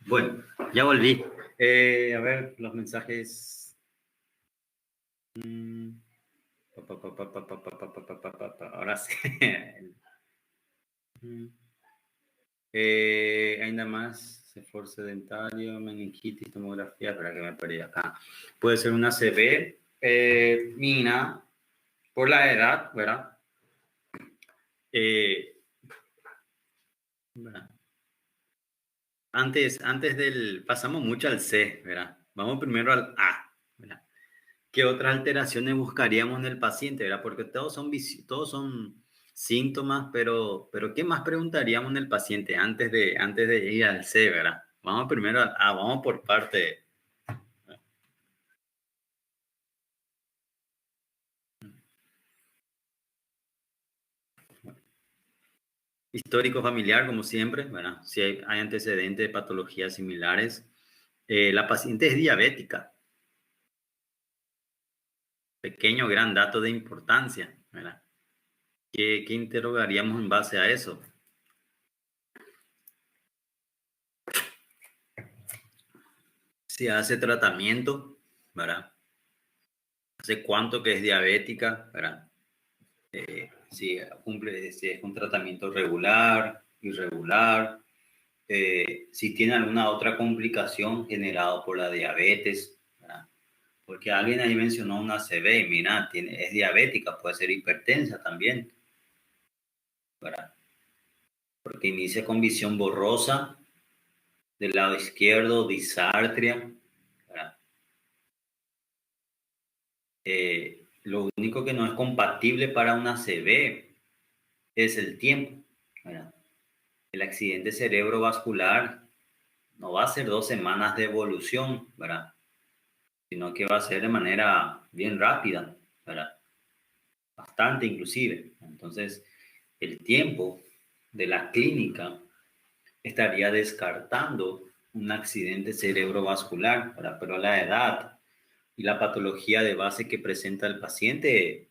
Bueno, ya volví. A ver, los mensajes. Ahora sí. Hay nada más, esfuerzo dentario, meningitis, tomografía, para que me perdí acá. Puede ser una CB, mina, por la edad, ¿verdad? ¿Verdad? Antes pasamos mucho al C, ¿verdad? Vamos primero al A, ¿verdad? ¿Qué otras alteraciones buscaríamos en el paciente, ¿verdad? Porque todos son síntomas, pero ¿qué más preguntaríamos en el paciente antes de ir al C, ¿verdad? Vamos primero al A, vamos por parte. Histórico familiar, como siempre, ¿verdad? Si hay antecedentes de patologías similares. La paciente es diabética. Pequeño, gran dato de importancia, ¿verdad? ¿Qué interrogaríamos en base a eso? Si hace tratamiento, ¿verdad? ¿Hace cuánto que es diabética, ¿verdad? Si es un tratamiento regular, irregular, si tiene alguna otra complicación generada por la diabetes, ¿verdad? Porque alguien ahí mencionó una CB y mira, es diabética, puede ser hipertensa también, ¿verdad? Porque inicia con visión borrosa del lado izquierdo, disartria, ¿verdad? Lo único que no es compatible para una CB es el tiempo, ¿verdad? El accidente cerebrovascular no va a ser 2 semanas de evolución, ¿verdad? Sino que va a ser de manera bien rápida, ¿verdad? Bastante inclusive. Entonces, el tiempo de la clínica estaría descartando un accidente cerebrovascular, ¿verdad? Pero la edad y la patología de base que presenta el paciente,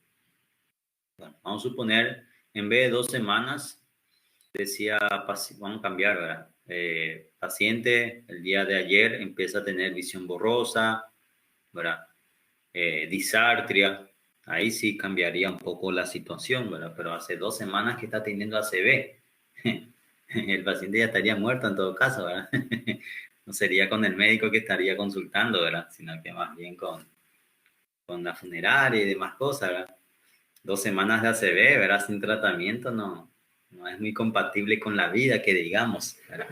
bueno, vamos a suponer, en vez de 2 semanas, decía, vamos a cambiar, ¿verdad? Paciente, el día de ayer empieza a tener visión borrosa, ¿verdad? Disartria, ahí sí cambiaría un poco la situación, ¿verdad? Pero hace 2 semanas que está teniendo ACV, el paciente ya estaría muerto en todo caso, ¿verdad? No sería con el médico que estaría consultando, ¿verdad? Sino que más bien con la funeraria y demás cosas, ¿verdad? 2 semanas de ACV, ¿verdad? Sin tratamiento no es muy compatible con la vida, que digamos, ¿verdad?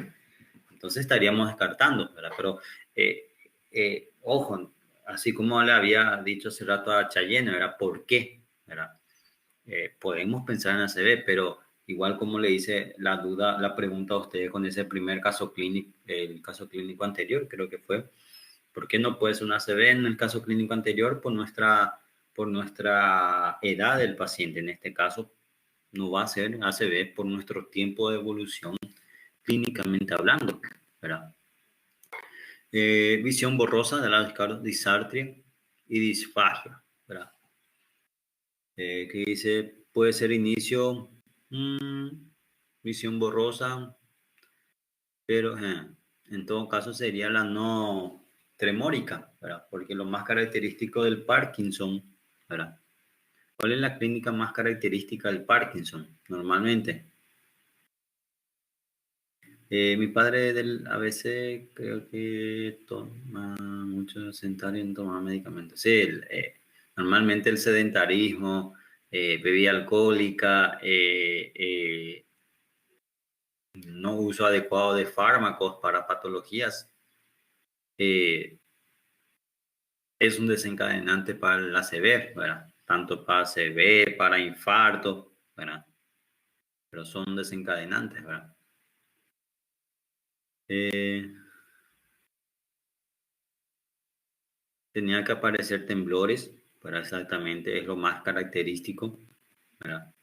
Entonces estaríamos descartando, ¿verdad? Pero, ojo, así como le había dicho hace rato a Chayenne, ¿verdad? ¿Por qué? ¿Verdad? Podemos pensar en ACV, pero igual como le hice la pregunta a ustedes con ese primer caso clínico, el caso clínico anterior, creo que fue, ¿por qué no puede ser una ACV en el caso clínico anterior? Por nuestra edad del paciente. En este caso, no va a ser ACV por nuestro tiempo de evolución clínicamente hablando, ¿verdad? Visión borrosa de la disartria y disfagia, ¿verdad? Que dice, puede ser inicio, visión borrosa, pero en todo caso sería la no tremórica, ¿verdad? Porque lo más característico del Parkinson, ¿verdad? ¿Cuál es la clínica más característica del Parkinson? Normalmente. Mi padre del ABC creo que toma mucho sedentario, no toma medicamentos. Sí, normalmente el sedentarismo, bebida alcohólica, no uso adecuado de fármacos para patologías, es un desencadenante para el ACV, ¿verdad? Tanto para ACV, para infarto, ¿verdad? Pero son desencadenantes, ¿verdad? Tenía que aparecer temblores, para exactamente, es lo más característico, ¿verdad?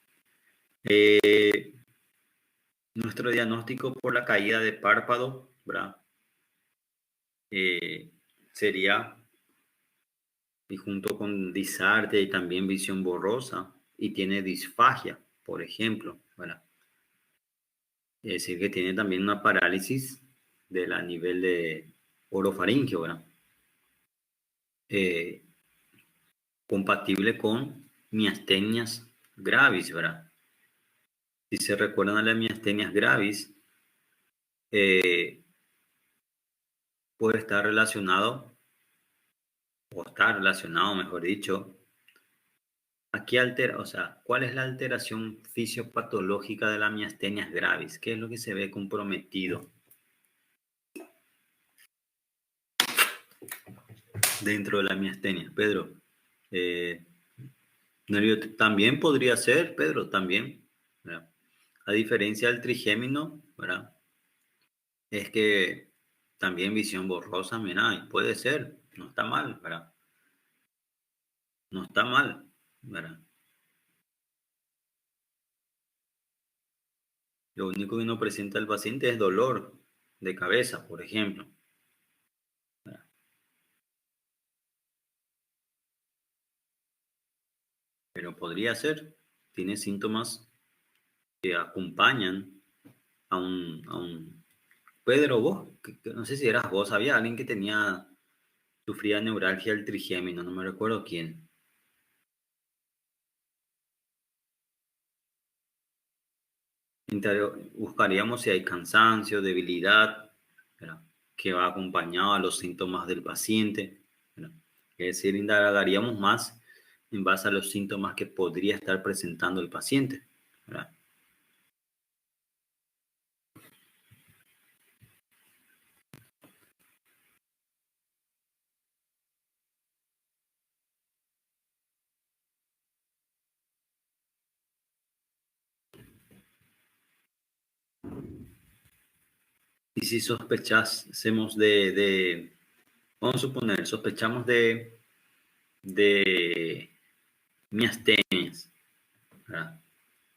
Nuestro diagnóstico por la caída de párpado, ¿verdad? Sería, y junto con disartria y también visión borrosa, y tiene disfagia, por ejemplo, ¿verdad? Es decir, que tiene también una parálisis a nivel de orofaringio, ¿verdad? Compatible con miastenias gravis, ¿verdad? Si se recuerdan a las miastenias gravis, puede estar relacionado, o está relacionado, mejor dicho, aquí altera, o sea, ¿cuál es la alteración fisiopatológica de la miastenias gravis? ¿Qué es lo que se ve comprometido dentro de la miastenia? Pedro, también podría ser, Pedro, también, ¿verdad? A diferencia del trigémino, ¿verdad? Es que también visión borrosa, mira, puede ser, no está mal, ¿verdad? No está mal, ¿verdad? Lo único que no presenta el paciente es dolor de cabeza, por ejemplo, ¿verdad? Pero podría ser, tiene síntomas que acompañan a un Pedro, vos, no sé si eras vos, había alguien que sufría neuralgia del trigémino, no me recuerdo quién. Buscaríamos si hay cansancio, debilidad, ¿verdad? Que va acompañado a los síntomas del paciente, ¿verdad? Es decir, indagaríamos más en base a los síntomas que podría estar presentando el paciente, ¿verdad? Y si sospechásemos vamos a suponer, sospechamos de miastenias, ¿verdad?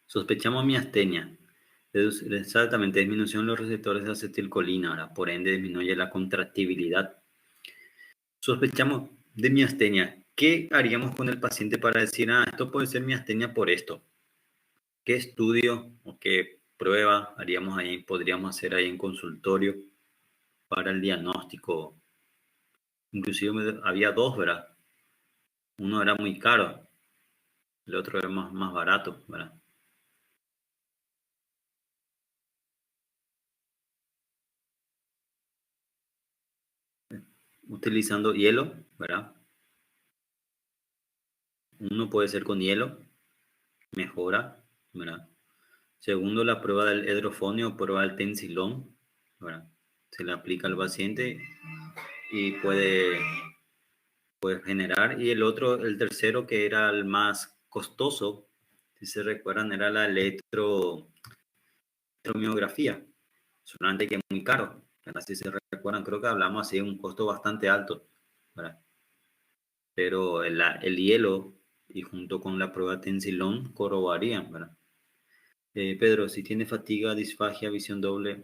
Sospechamos miastenia. Exactamente, disminución de los receptores de acetilcolina, ¿verdad? Por ende disminuye la contractibilidad. Sospechamos de miastenia. ¿Qué haríamos con el paciente para decir, esto puede ser miastenia por esto? ¿Qué estudio o qué prueba podríamos hacer ahí en consultorio para el diagnóstico? Inclusive había dos, ¿verdad? Uno era muy caro, el otro era más barato, ¿verdad? Utilizando hielo, ¿verdad? Uno puede ser con hielo, mejora, ¿verdad? Segundo, la prueba del hidrofonio o prueba del tensilón, ¿verdad? Se le aplica al paciente y puede generar. Y el tercero, que era el más costoso, si se recuerdan, era la electromiografía, solamente que es muy caro, ¿verdad? Si se recuerdan, creo que hablamos así de un costo bastante alto, ¿verdad? Pero el hielo y junto con la prueba tensilón corroborarían, ¿verdad? Pedro, si tiene fatiga, disfagia, visión doble,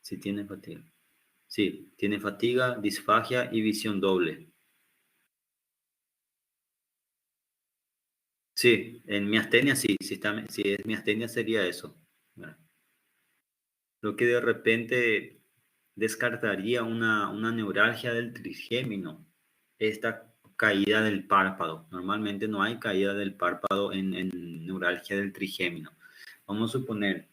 si tiene fatiga. Sí, tiene fatiga, disfagia y visión doble. Sí, en miastenia sí, si es miastenia sería eso, ¿verdad? Lo que de repente descartaría una neuralgia del trigémino, esta caída del párpado. Normalmente no hay caída del párpado en neuralgia del trigémino. Vamos a suponer,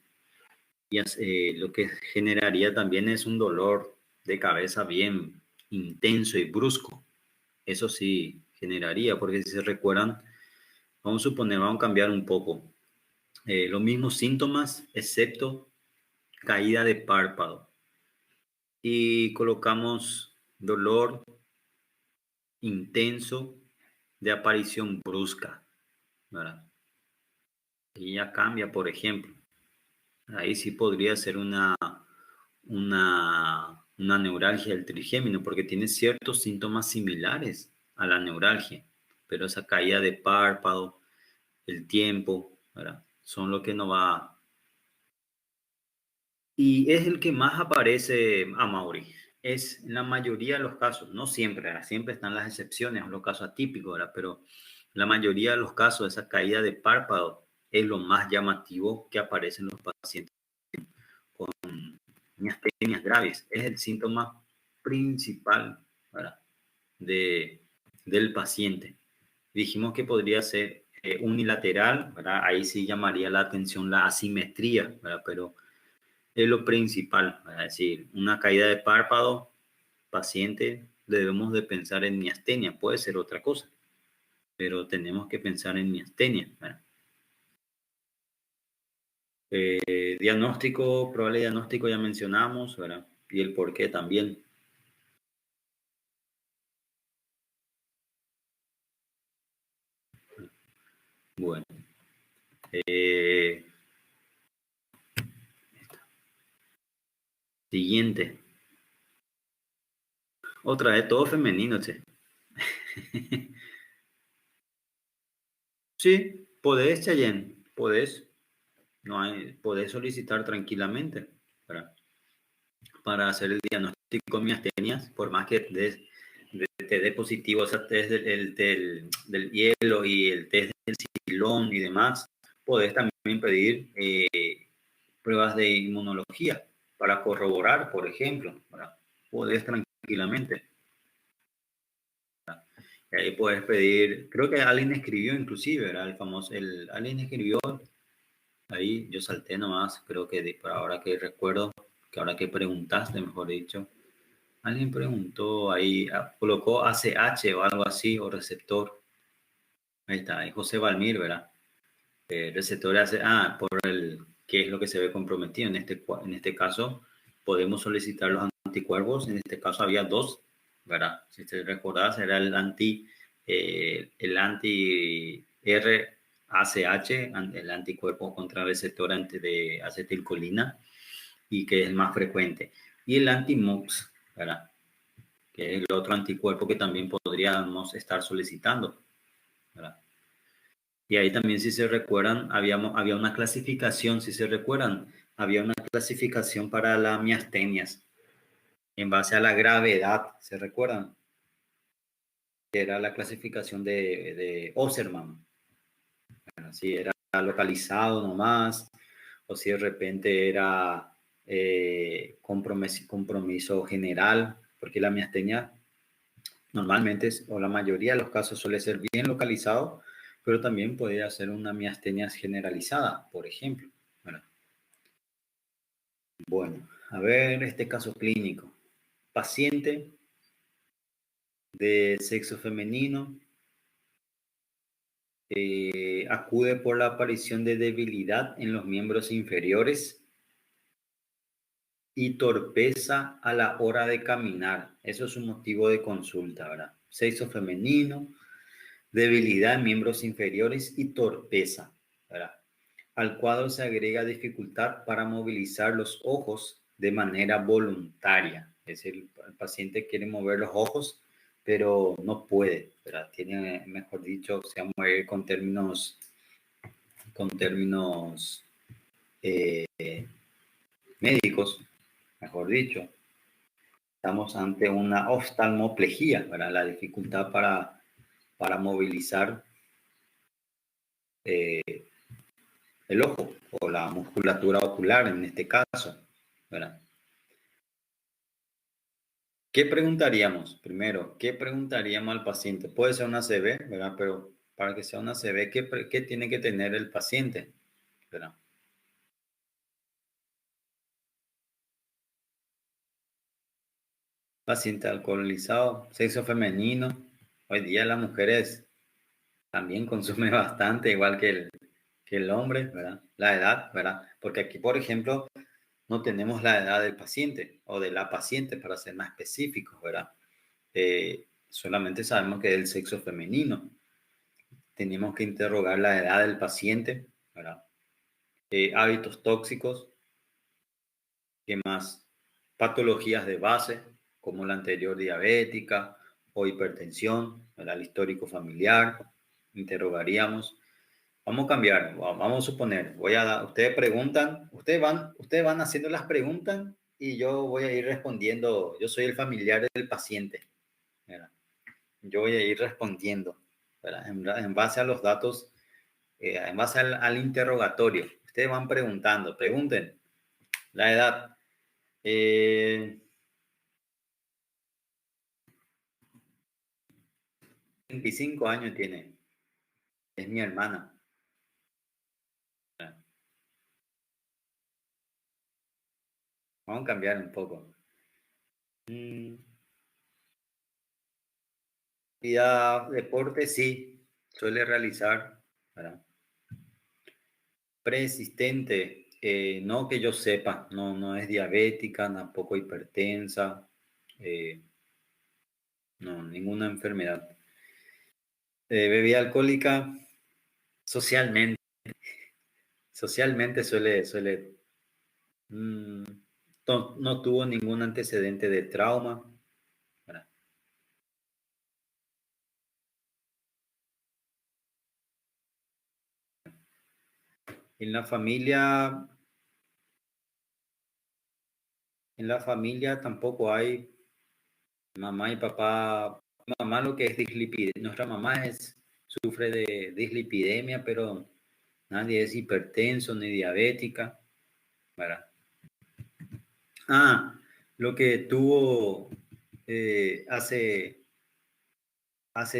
lo que generaría también es un dolor de cabeza bien intenso y brusco. Eso sí generaría, porque si se recuerdan, vamos a suponer, vamos a cambiar un poco. Los mismos síntomas, excepto caída de párpado. Y colocamos dolor intenso de aparición brusca, ¿verdad? Y ya cambia, por ejemplo. Ahí sí podría ser una neuralgia del trigémino, porque tiene ciertos síntomas similares a la neuralgia, pero esa caída de párpado, el tiempo, ¿verdad? Son lo que no va. Y es el que más aparece a Mauri. Es en la mayoría de los casos, no siempre, ¿verdad? Siempre están las excepciones, los casos atípicos, ¿verdad? Pero la mayoría de los casos, esa caída de párpado es lo más llamativo que aparece en los pacientes con miastenias graves. Es el síntoma principal, ¿verdad? De, del paciente. Dijimos que podría ser unilateral, ¿verdad? Ahí sí llamaría la atención la asimetría, ¿verdad? Pero es lo principal, es decir, una caída de párpado, paciente, debemos de pensar en miastenia, puede ser otra cosa, pero tenemos que pensar en miastenia. Diagnóstico, probable diagnóstico ya mencionamos, ¿verdad? Y el por qué también. Bueno. Siguiente. Otra vez, todo femenino, che. Sí, podés, Chayenne, podés. No hay, podés solicitar tranquilamente, ¿verdad? Para hacer el diagnóstico de miastenias, por más que te dé positivo ese test del hielo y el test del silón y demás, podés también pedir pruebas de inmunología para corroborar, por ejemplo, ¿verdad? Podés tranquilamente. Y ahí puedes pedir, creo que alguien escribió inclusive, ¿verdad? El famoso, alguien escribió, ahí yo salté nomás, creo que por ahora que recuerdo, que ahora que preguntaste, mejor dicho, alguien preguntó ahí, colocó ACH o algo así, o receptor. Ahí está, ahí José Valmir, ¿verdad? Receptor ACH, por qué es lo que se ve comprometido. En este caso, podemos solicitar los anticuerpos. En este caso había dos, ¿verdad? Si te recordás, era el anti-RACH, el anticuerpo contra el receptor de acetilcolina, y que es el más frecuente. Y el anti-MOX, ¿verdad? Que es el otro anticuerpo que también podríamos estar solicitando, ¿verdad? Y ahí también, si se recuerdan, había una clasificación, si se recuerdan, había una clasificación para las miastenias en base a la gravedad, ¿se recuerdan? Que era la clasificación de Osserman. Bueno, si era localizado nomás, o si de repente era compromiso general, porque la miastenia normalmente, o la mayoría de los casos, suele ser bien localizado, pero también puede ser una miastenia generalizada, por ejemplo. Bueno, a ver este caso clínico. Paciente de sexo femenino acude por la aparición de debilidad en los miembros inferiores y torpeza a la hora de caminar. Eso es un motivo de consulta, ¿verdad? Sexo femenino, debilidad en miembros inferiores y torpeza, ¿verdad? Al cuadro se agrega dificultad para movilizar los ojos de manera voluntaria. Es decir, el paciente quiere mover los ojos, pero no puede, ¿verdad? Tiene, mejor dicho, se va a mover con términos eh, médicos, mejor dicho. Estamos ante una oftalmoplejía, ¿verdad? La dificultad para movilizar eh, el ojo o la musculatura ocular en este caso, ¿verdad? ¿Qué preguntaríamos? Primero, ¿qué preguntaríamos al paciente? Puede ser una CB, ¿verdad? Pero para que sea una CB, ¿qué tiene que tener el paciente? ¿Verdad? Paciente alcoholizado, sexo femenino. Hoy día las mujeres también consumen bastante, igual que el hombre, ¿verdad? La edad, ¿verdad? Porque aquí, por ejemplo, no tenemos la edad del paciente o de la paciente, para ser más específicos, ¿verdad? Solamente sabemos que es el sexo femenino. Tenemos que interrogar la edad del paciente, ¿verdad? Hábitos tóxicos, ¿qué más? Patologías de base, como la anterior diabética o hipertensión, ¿verdad? El histórico familiar, interrogaríamos. Vamos a cambiar, vamos a suponer, ustedes preguntan, ustedes van haciendo las preguntas y yo voy a ir respondiendo, yo soy el familiar del paciente, ¿verdad? Yo voy a ir respondiendo, ¿verdad? En base a los datos, en base al interrogatorio. Ustedes van preguntando, pregunten la edad. 25 años tiene, es mi hermana. Vamos a cambiar un poco. Mm, Actividad, deporte, sí, suele realizar, ¿verdad? Preexistente, no que yo sepa, no, no es diabética, tampoco hipertensa, eh, no, ninguna enfermedad. Bebida alcohólica, socialmente, socialmente mm, no tuvo ningún antecedente de trauma, ¿verdad? En la familia tampoco hay mamá y papá. Mamá lo que es dislipidemia, nuestra mamá sufre de dislipidemia, pero nadie es hipertenso ni diabética, ¿verdad? Ah, lo que tuvo hace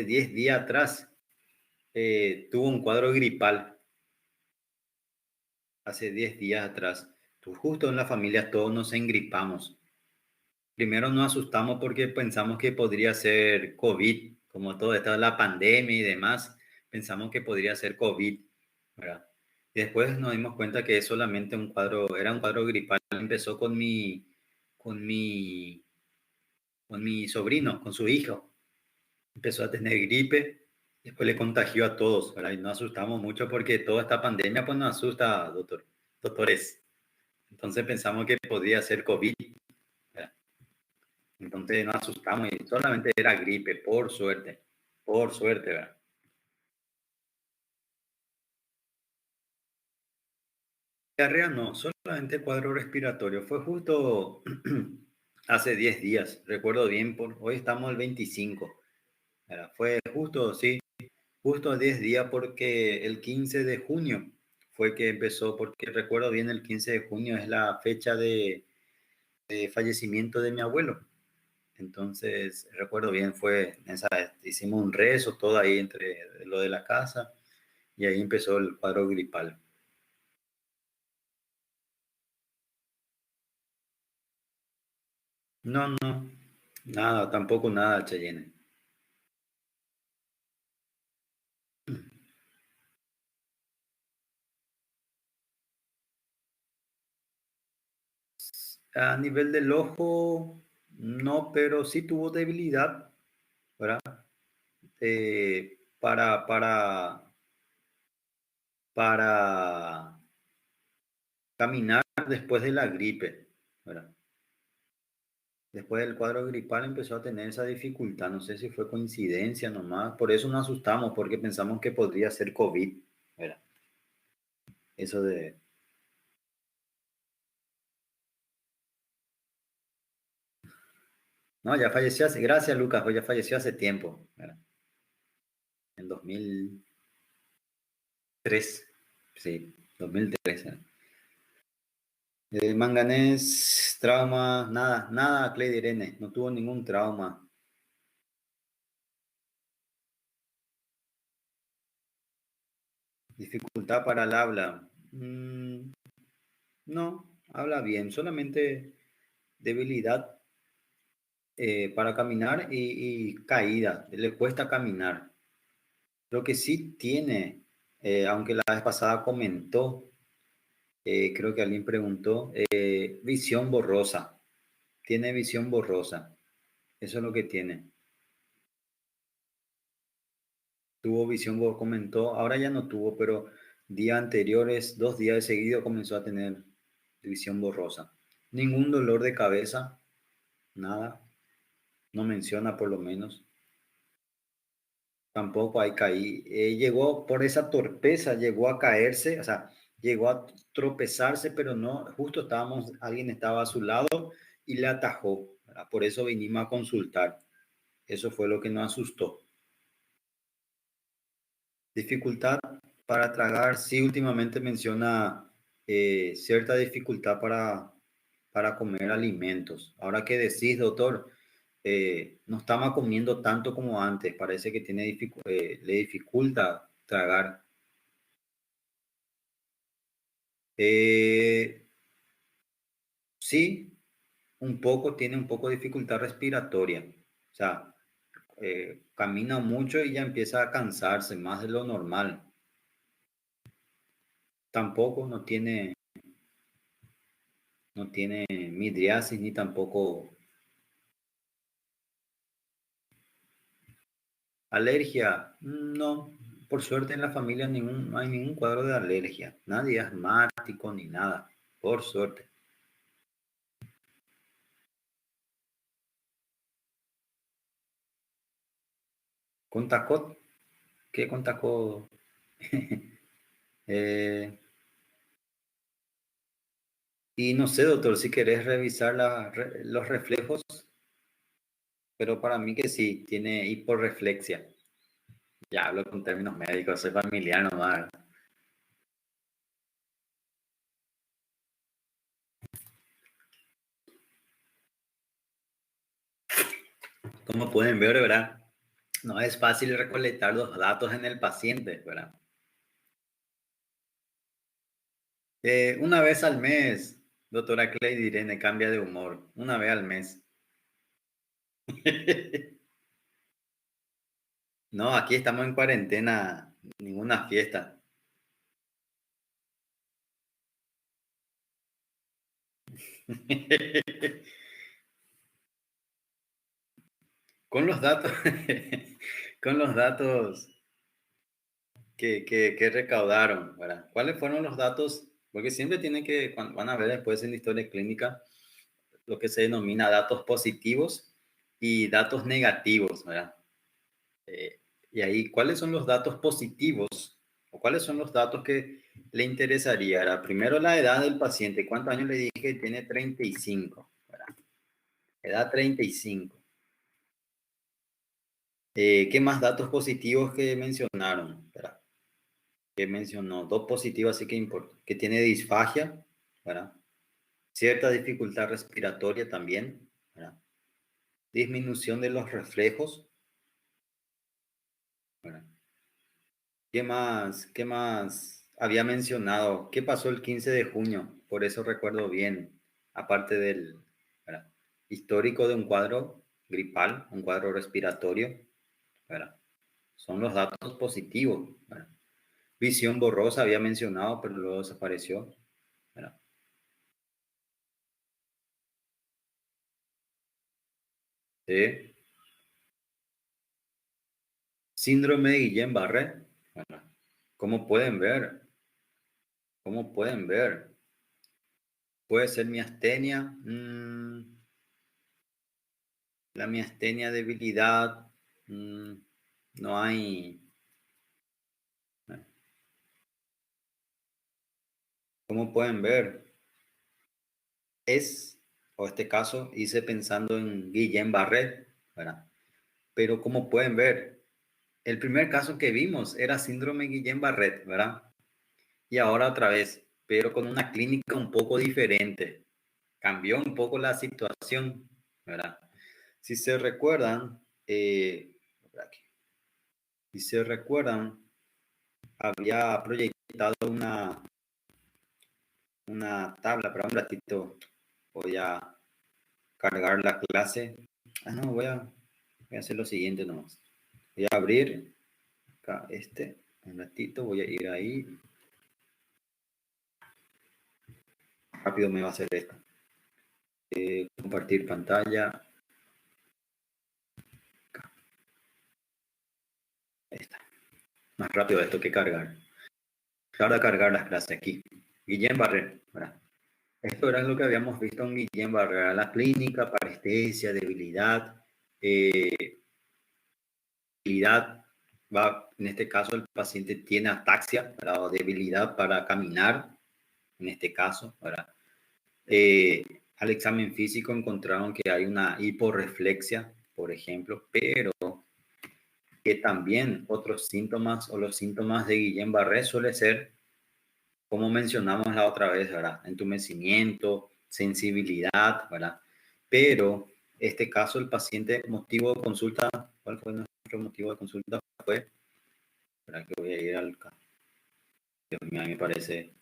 10 días atrás, tuvo un cuadro gripal, hace 10 días atrás. Justo en la familia todos nos engripamos. Primero nos asustamos porque pensamos que podría ser COVID, como todo esto, la pandemia y demás, pensamos que podría ser COVID, ¿verdad? Y después nos dimos cuenta que es solamente un cuadro, era un cuadro gripal. Empezó con mi, con mi sobrino, con su hijo. Empezó a tener gripe, después le contagió a todos, ¿verdad? Y nos asustamos mucho porque toda esta pandemia pues nos asusta, doctores. Entonces pensamos que podría ser COVID, ¿verdad? Entonces nos asustamos y solamente era gripe, por suerte, ¿verdad? Diarrea no, solamente cuadro respiratorio. Fue justo hace 10 días, recuerdo bien, hoy estamos el 25, ¿verdad? Fue justo, sí, justo 10 días porque el 15 de junio fue que empezó, porque recuerdo bien, el 15 de junio es la fecha de fallecimiento de mi abuelo. Entonces, recuerdo bien, hicimos un rezo todo ahí entre lo de la casa y ahí empezó el cuadro gripal. No, no, nada, tampoco nada, Cheyenne. A nivel del ojo, no, pero sí tuvo debilidad, ¿verdad? Eh, para, para, para caminar después de la gripe, ¿verdad? Después del cuadro gripal empezó a tener esa dificultad. No sé si fue coincidencia nomás. Por eso nos asustamos, porque pensamos que podría ser COVID, ¿verdad? Eso de... No, ya falleció hace... Gracias, Lucas. Pues ya falleció hace tiempo, ¿verdad? En 2003. Sí, 2003. Manganés, trauma, nada, nada, Clay Irene. No tuvo ningún trauma. Dificultad para el habla. No, habla bien, solamente debilidad para caminar y caída. Le cuesta caminar. Lo que sí tiene, aunque la vez pasada comentó, creo que alguien preguntó, visión borrosa. Tiene visión borrosa. Eso es lo que tiene. Tuvo visión, comentó, ahora ya no tuvo, pero días anteriores, 2 días de seguido comenzó a tener visión borrosa. Ningún dolor de cabeza, nada, no menciona por lo menos. Tampoco hay caí. Llegó por esa torpeza, llegó a caerse, o sea, llegó a tropezarse, pero no, justo alguien estaba a su lado y le atajó, ¿verdad? Por eso vinimos a consultar. Eso fue lo que nos asustó. Dificultad para tragar, sí, últimamente menciona cierta dificultad para comer alimentos. Ahora que decís, doctor, no estamos comiendo tanto como antes, parece que le dificulta tragar. Eh, sí, un poco, tiene un poco de dificultad respiratoria. O sea, camina mucho y ya empieza a cansarse más de lo normal. Tampoco no tiene midriasis ni tampoco alergia. No, por suerte en la familia no hay ningún cuadro de alergia. Nadie es asmático ni nada, por suerte. ¿Contacó? ¿Qué contacó? Eh, y no sé, doctor, si querés revisar los reflejos, pero para mí que sí, tiene hiporreflexia. Ya hablo con términos médicos, soy familiar nomás. Como pueden ver, ¿verdad? No es fácil recolectar los datos en el paciente, ¿verdad? Una vez al mes, doctora Clay Irene, cambia de humor. Una vez al mes. No, aquí estamos en cuarentena, ninguna fiesta. Con los datos, con los datos que recaudaron, ¿verdad? ¿Cuáles fueron los datos? Porque siempre tienen que, van a ver después en la historia clínica, lo que se denomina datos positivos y datos negativos, ¿verdad? Y ahí, ¿cuáles son los datos positivos o cuáles son los datos que le interesaría? ¿Verdad? Primero, la edad del paciente. ¿Cuántos años le dije que tiene? 35, ¿verdad? Edad 35. ¿Qué más datos positivos que mencionaron? ¿Verdad? Que mencionó dos positivos, así que importa. Que tiene disfagia, ¿verdad? Cierta dificultad respiratoria también, ¿verdad? Disminución de los reflejos, ¿verdad? ¿Qué más? ¿Qué más había mencionado? ¿Qué pasó el 15 de junio? Por eso recuerdo bien, aparte del, ¿verdad? Histórico de un cuadro gripal, un cuadro respiratorio, ¿verdad? Son los datos positivos, ¿verdad? Visión borrosa había mencionado, pero luego desapareció, ¿verdad? Sí. Síndrome de Guillain-Barré, ¿verdad? ¿Cómo pueden ver? ¿Cómo pueden ver? Puede ser miastenia. La miastenia, debilidad. No hay. Como pueden ver, o este caso, hice pensando en Guillain-Barré, ¿verdad? Pero como pueden ver, el primer caso que vimos era síndrome Guillain-Barré, ¿verdad? Y ahora otra vez, pero con una clínica un poco diferente. Cambió un poco la situación, ¿verdad? Si se recuerdan, si se recuerdan, había proyectado una tabla, para un ratito voy a cargar la clase. Voy a hacer lo siguiente nomás. Voy a abrir acá un ratito, voy a ir ahí. Rápido me va a hacer esto. Compartir pantalla. Acá. Ahí está. Más rápido esto que cargar. Ahora cargar las clases aquí. Guillain-Barré, ¿verdad? Esto era lo que habíamos visto en Guillain-Barré, la clínica, parestesia, debilidad, debilidad, en este caso el paciente tiene ataxia, ¿verdad? O debilidad para caminar, en este caso, ¿verdad? Al examen físico encontraron que hay una hiporreflexia, por ejemplo, pero que también otros síntomas o los síntomas de Guillain-Barré suele ser, como mencionamos la otra vez, ¿verdad? Entumecimiento, sensibilidad, ¿verdad? Pero este caso, el paciente, motivo de consulta, ¿cuál fue nuestro motivo de consulta? Fue, ¿verdad? Que voy a ir al... Dios mío, a mí me parece...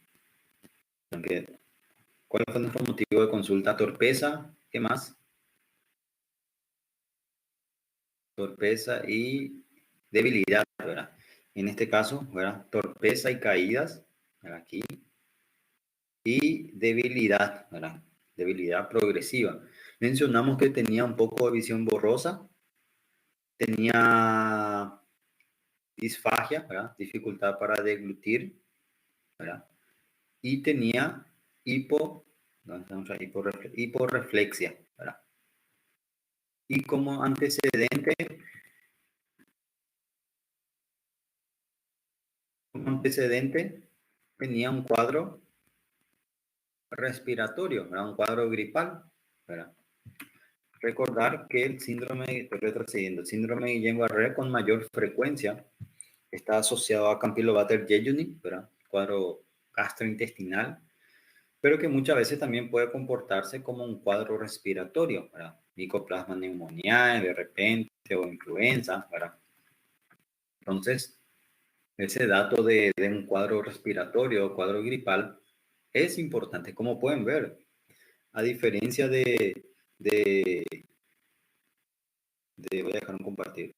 ¿Cuál fue nuestro motivo de consulta? Torpeza, ¿qué más? Torpeza y debilidad, ¿verdad? En este caso, ¿verdad? Torpeza y caídas, ¿verdad? Aquí. Y debilidad, ¿verdad? Debilidad progresiva. Mencionamos que tenía un poco de visión borrosa, tenía disfagia, ¿verdad? Dificultad para deglutir, ¿verdad? Y tenía hiporreflexia, ¿verdad? Y como antecedente tenía un cuadro respiratorio, ¿verdad? Un cuadro gripal, ¿verdad? Recordar que el síndrome, retrocediendo, el síndrome de Guillain-Barré con mayor frecuencia está asociado a Campylobacter jejuni, ¿verdad? Cuadro gastrointestinal, pero que muchas veces también puede comportarse como un cuadro respiratorio, ¿verdad? Mycoplasma pneumoniae de repente o influenza, ¿verdad? Entonces, ese dato de un cuadro respiratorio o cuadro gripal es importante, como pueden ver. A diferencia voy a dejar un compartir.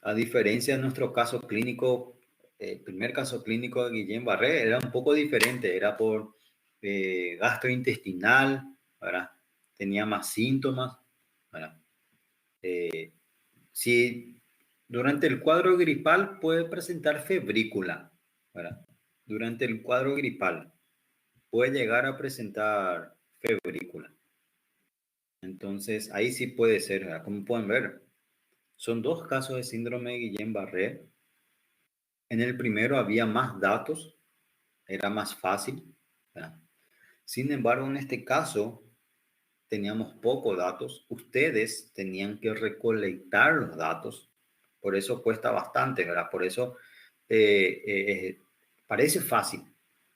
A diferencia de nuestro caso clínico, el primer caso clínico de Guillain-Barré era un poco diferente, era por gastrointestinal, ¿verdad? Tenía más síntomas, ¿verdad? Si durante el cuadro gripal puede presentar febrícula, ¿verdad? Durante el cuadro gripal puede llegar a presentar febrícula. Entonces, ahí sí puede ser, ¿verdad? Como pueden ver, son dos casos de síndrome de Guillain-Barré. En el primero había más datos, era más fácil, ¿verdad? Sin embargo, en este caso teníamos pocos datos. Ustedes tenían que recolectar los datos. Por eso cuesta bastante, ¿verdad? Por eso parece fácil.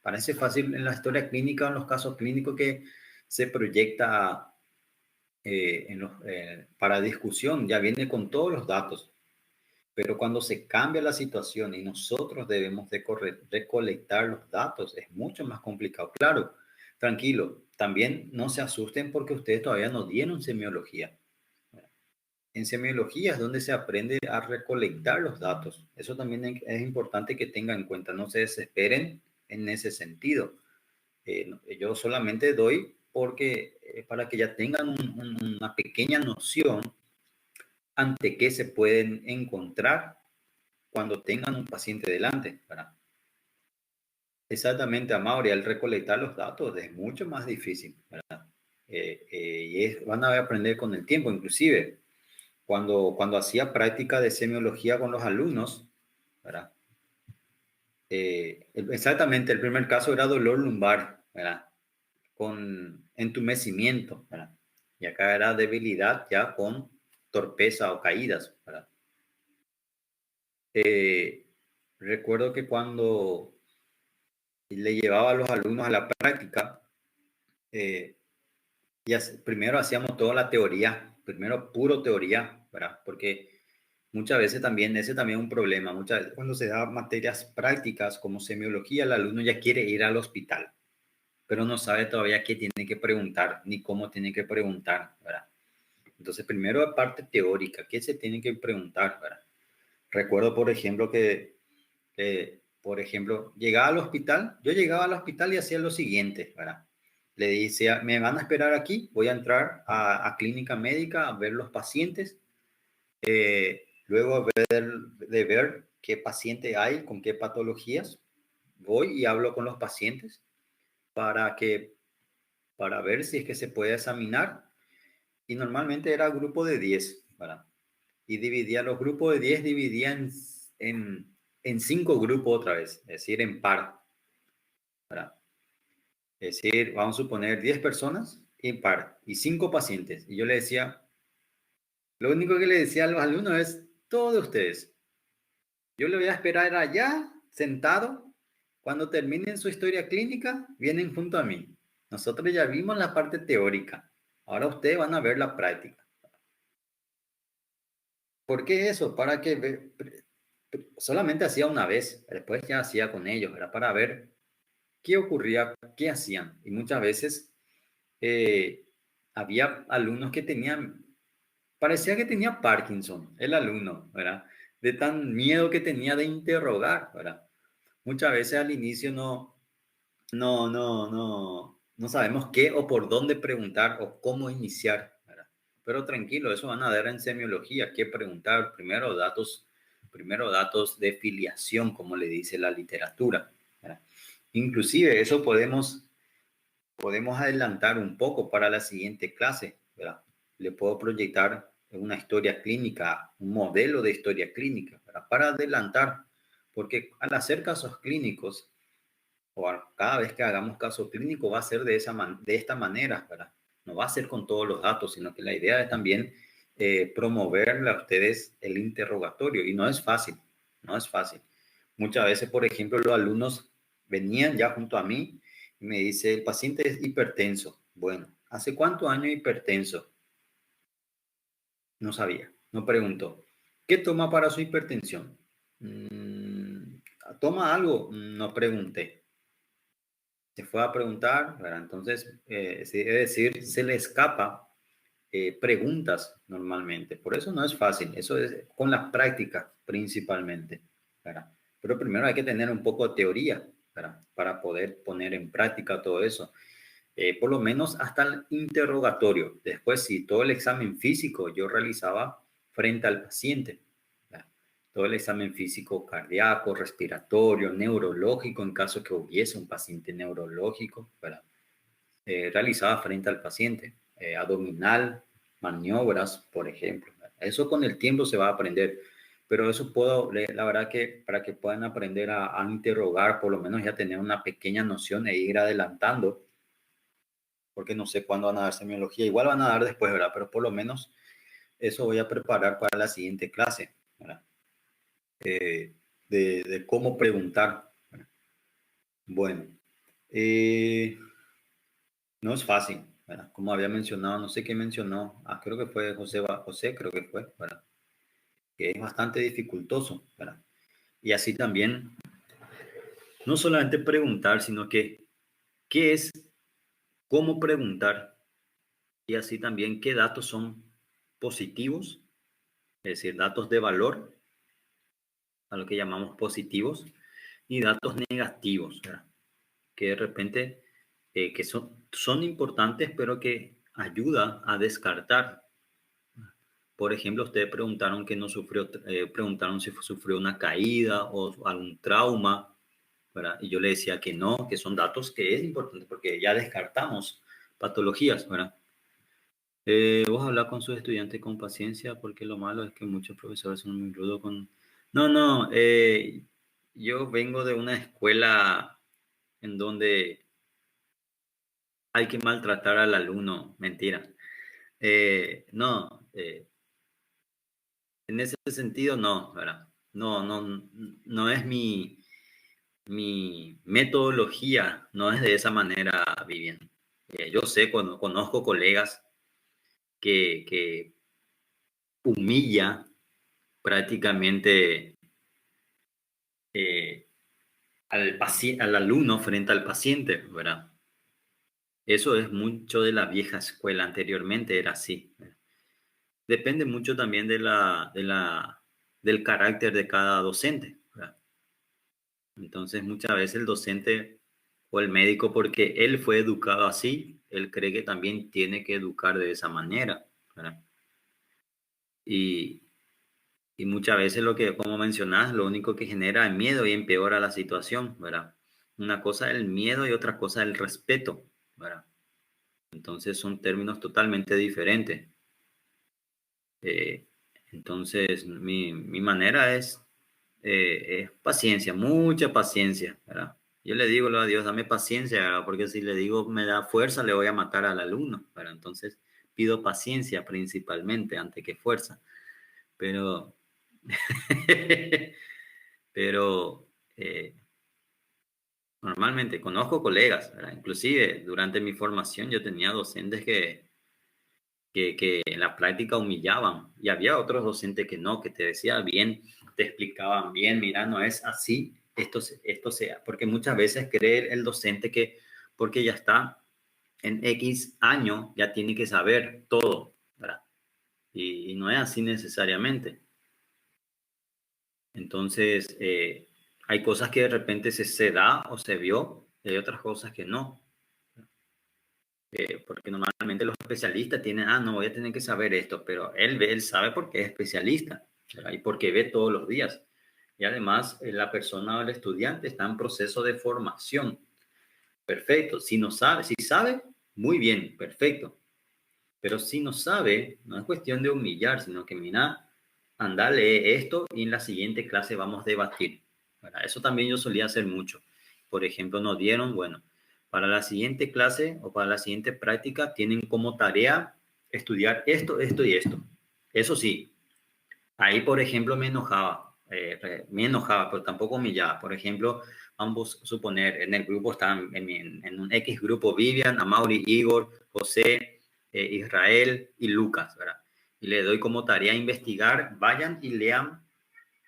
Parece fácil en la historia clínica, en los casos clínicos que se proyecta para discusión, ya viene con todos los datos. Pero cuando se cambia la situación y nosotros debemos de recolectar los datos, es mucho más complicado. Claro, tranquilo, también no se asusten porque ustedes todavía no dieron semiología. En semiología es donde se aprende a recolectar los datos. Eso también es importante que tengan en cuenta. No se desesperen en ese sentido. Yo solamente doy porque para que ya tengan una pequeña noción ante qué se pueden encontrar cuando tengan un paciente delante, ¿verdad? Exactamente, Amaury, al recolectar los datos es mucho más difícil, ¿verdad? Van a aprender con el tiempo, inclusive cuando hacía práctica de semiología con los alumnos, ¿verdad? Exactamente, el primer caso era dolor lumbar, ¿verdad? Con entumecimiento, ¿verdad? Y acá era debilidad ya con torpeza o caídas, ¿verdad? Eh, Recuerdo que cuando le llevaba a los alumnos a la práctica, eh, primero hacíamos toda la teoría, primero puro teoría, ¿verdad? Porque muchas veces también, ese también es un problema, muchas veces cuando se da materias prácticas como semiología, el alumno ya quiere ir al hospital, pero no sabe todavía qué tiene que preguntar, ni cómo tiene que preguntar, ¿verdad? Entonces, primero la parte teórica, ¿qué se tiene que preguntar, ¿verdad? Recuerdo, por ejemplo, por ejemplo, llegaba al hospital, yo llegaba al hospital y hacía lo siguiente, ¿verdad? Le decía, me van a esperar aquí, voy a entrar a clínica médica a ver los pacientes, luego de ver qué paciente hay, con qué patologías, voy y hablo con los pacientes para para ver si es que se puede examinar. Y normalmente era grupo de 10, ¿verdad? Y dividía los grupos de 10, dividía en 5 grupos otra vez, es decir, en par, ¿verdad? Es decir, vamos a suponer 10 personas en par y 5 pacientes. Y yo le decía, lo único que le decía a los alumnos es, todos ustedes, yo le voy a esperar allá, sentado, cuando terminen su historia clínica, vienen junto a mí. Nosotros ya vimos la parte teórica, ahora ustedes van a ver la práctica. ¿Por qué eso? Para que solamente hacía una vez, después ya hacía con ellos, era para ver qué ocurría, qué hacían. Y muchas veces eh, había alumnos que tenían, parecía que tenía Parkinson, el alumno, ¿verdad? De tan miedo que tenía de interrogar, ¿verdad? Muchas veces al inicio no sabemos qué o por dónde preguntar o cómo iniciar, ¿verdad? Pero tranquilo, eso van a dar en semiología, qué preguntar, primero datos de filiación, como le dice la literatura, ¿verdad? Inclusive eso podemos adelantar un poco para la siguiente clase, ¿verdad? Le puedo proyectar una historia clínica, un modelo de historia clínica, ¿verdad? Para adelantar, porque al hacer casos clínicos, o cada vez que hagamos caso clínico va a ser de esta manera, ¿verdad? No va a ser con todos los datos, sino que la idea es también promoverle a ustedes el interrogatorio y no es fácil, no es fácil. Muchas veces, por ejemplo, los alumnos venían ya junto a mí y me dice, el paciente es hipertenso. Bueno, ¿hace cuántos años hipertenso? No sabía, no preguntó. ¿Qué toma para su hipertensión? ¿Toma algo? No pregunté. Se fue a preguntar, ¿verdad? Entonces, es decir, se le escapa preguntas normalmente. Por eso no es fácil, eso es con la práctica principalmente, ¿verdad? Pero primero hay que tener un poco de teoría, ¿verdad? Para poder poner en práctica todo eso. Por lo menos hasta el interrogatorio. Después, si todo el examen físico yo realizaba frente al paciente, ¿verdad? Todo el examen físico cardíaco, respiratorio, neurológico, en caso que hubiese un paciente neurológico, ¿verdad? Realizaba frente al paciente, abdominal, maniobras, por ejemplo. Eso con el tiempo se va a aprender, pero eso la verdad que para que puedan aprender a interrogar, por lo menos ya tener una pequeña noción e ir adelantando, porque no sé cuándo van a dar semiología, igual van a dar después, ¿verdad? Pero por lo menos eso voy a preparar para la siguiente clase, ¿verdad? De cómo preguntar, ¿verdad? Bueno, eh, no es fácil, ¿verdad? Como había mencionado, no sé qué mencionó, creo que fue José, creo que fue, ¿verdad? Que es bastante dificultoso, ¿verdad? Y así también, no solamente preguntar, sino que qué es, cómo preguntar, y así también qué datos son positivos, es decir, datos de valor, a lo que llamamos positivos, y datos negativos, ¿verdad? Que de repente que son importantes, pero que ayuda a descartar. Por ejemplo, ustedes preguntaron que no sufrió, preguntaron si sufrió una caída o algún trauma, ¿verdad? Y yo le decía que no, que son datos que es importante porque ya descartamos patologías, ¿verdad? Vos hablar con sus estudiantes con paciencia porque lo malo es que muchos profesores son muy rudos con... No, no, yo vengo de una escuela en donde hay que maltratar al alumno, mentira. No, en ese sentido no, ¿verdad? No, no, no es mi metodología, no es de esa manera viviendo. Yo sé, cuando conozco colegas que humilla prácticamente eh, al alumno frente al paciente, ¿verdad? Eso es mucho de la vieja escuela, anteriormente era así, ¿verdad? Depende mucho también del carácter de cada docente, ¿verdad? Entonces, muchas veces el docente o el médico, porque él fue educado así, él cree que también tiene que educar de esa manera, ¿verdad? Y, y muchas veces lo que, como mencionás, lo único que genera es miedo y empeora la situación, ¿verdad? Una cosa es el miedo y otra cosa es el respeto, ¿verdad? Entonces son términos totalmente diferentes. Eh, entonces, mi manera es paciencia, mucha paciencia, ¿verdad? Yo le digo a Dios, dame paciencia, ¿verdad? Porque si le digo me da fuerza, le voy a matar al alumno, ¿verdad? Entonces pido paciencia principalmente antes que fuerza. Pero, pero normalmente conozco colegas, ¿verdad? Inclusive durante mi formación yo tenía docentes que en la práctica humillaban y había otros docentes que no, que te decían bien, te explicaban bien, mira, no es así, esto sea, porque muchas veces cree el docente que porque ya está en X año ya tiene que saber todo, ¿verdad? Y no es así necesariamente. Entonces, hay cosas que de repente se da o se vio y hay otras cosas que no. Porque normalmente los especialistas tienen, no voy a tener que saber esto, pero él sabe porque es especialista, ¿verdad? Y porque ve todos los días. Y además, la persona o el estudiante está en proceso de formación. Perfecto. Si no sabe, si sabe, muy bien, perfecto. Pero si no sabe, no es cuestión de humillar, sino que mira, anda, lee esto y en la siguiente clase vamos a debatir, ¿verdad? Eso también yo solía hacer mucho. Por ejemplo, nos dieron, bueno, para la siguiente clase o para la siguiente práctica tienen como tarea estudiar esto, esto y esto. Eso sí, ahí, por ejemplo, me enojaba, pero tampoco humillaba. Por ejemplo, vamos a suponer, en el grupo están, en un X grupo, Vivian, Amaury, Igor, José, Israel y Lucas, ¿verdad? Y le doy como tarea investigar, vayan y lean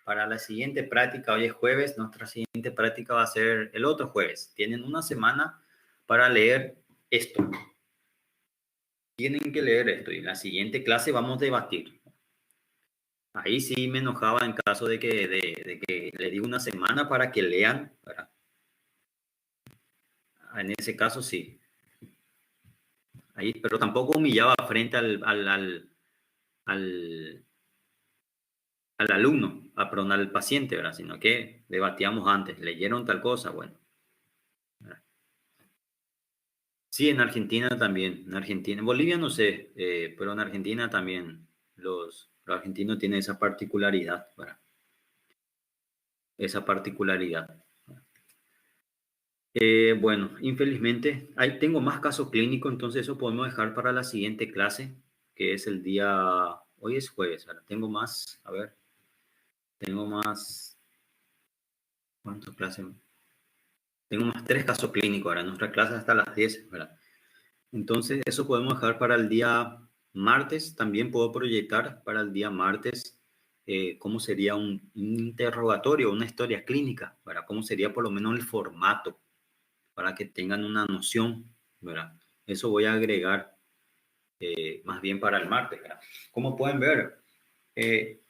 para la siguiente práctica. Hoy es jueves, nuestra siguiente práctica va a ser el otro jueves. Tienen una semana para leer esto. Tienen que leer esto y en la siguiente clase vamos a debatir. Ahí sí me enojaba en caso de que le digo una semana para que lean, ¿verdad? En ese caso sí. Ahí, pero tampoco humillaba frente al, al alumno, perdón, al paciente, ¿verdad? Sino que debatíamos antes, leyeron tal cosa, bueno. ¿Verdad? Sí, en Argentina también. En Argentina, en Bolivia no sé, pero en Argentina también los argentinos tienen esa particularidad, ¿verdad? Esa particularidad. Bueno, infelizmente, ahí tengo más casos clínicos, entonces eso podemos dejar para la siguiente clase, que es el día, hoy es jueves, ahora tengo más, a ver, tengo más, ¿cuántas clases? Tengo más tres casos clínicos, ahora nuestra clase hasta las 10, ¿verdad? Entonces eso podemos dejar para el día martes, también puedo proyectar para el día martes cómo sería un interrogatorio, una historia clínica, ¿verdad? Cómo sería por lo menos el formato para que tengan una noción, ¿verdad? Eso voy a agregar más bien para el martes, ¿verdad? Como pueden ver, eh,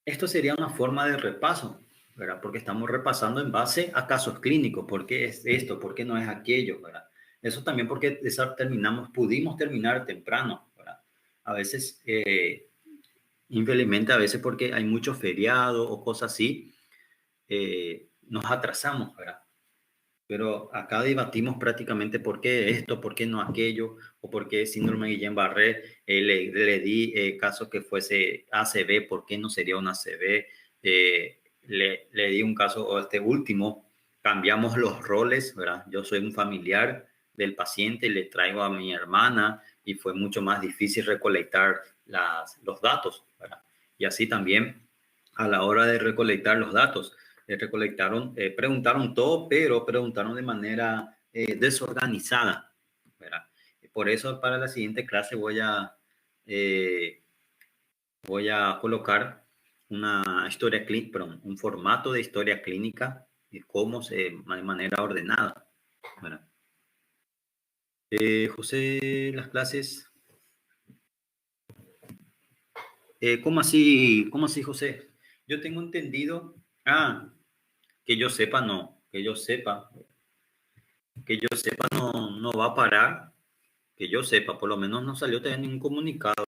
esto sería una forma de repaso, ¿verdad? Porque estamos repasando en base a casos clínicos, ¿por qué es esto? ¿Por qué no es aquello? ¿Verdad? Eso también porque pudimos terminar temprano, ¿verdad? A veces, infelizmente, a veces porque hay mucho feriado o cosas así, nos atrasamos, ¿verdad? Pero acá debatimos prácticamente por qué esto, por qué no aquello, o por qué síndrome de Guillain-Barré. Le di caso que fuese ACV, por qué no sería un ACV. Le di un caso, o este último, cambiamos los roles, ¿verdad? Yo soy un familiar del paciente, le traigo a mi hermana y fue mucho más difícil recolectar los datos, ¿verdad? Y así también a la hora de recolectar los datos recolectaron, preguntaron todo, pero preguntaron de manera desorganizada, ¿verdad? Por eso para la siguiente clase voy a colocar una historia clínica, perdón, un formato de historia clínica y cómo de manera ordenada, ¿verdad? José, las clases, cómo así, José? Yo tengo entendido, que yo sepa, no, que yo sepa no va a parar, que yo sepa, por lo menos no salió todavía ningún comunicado.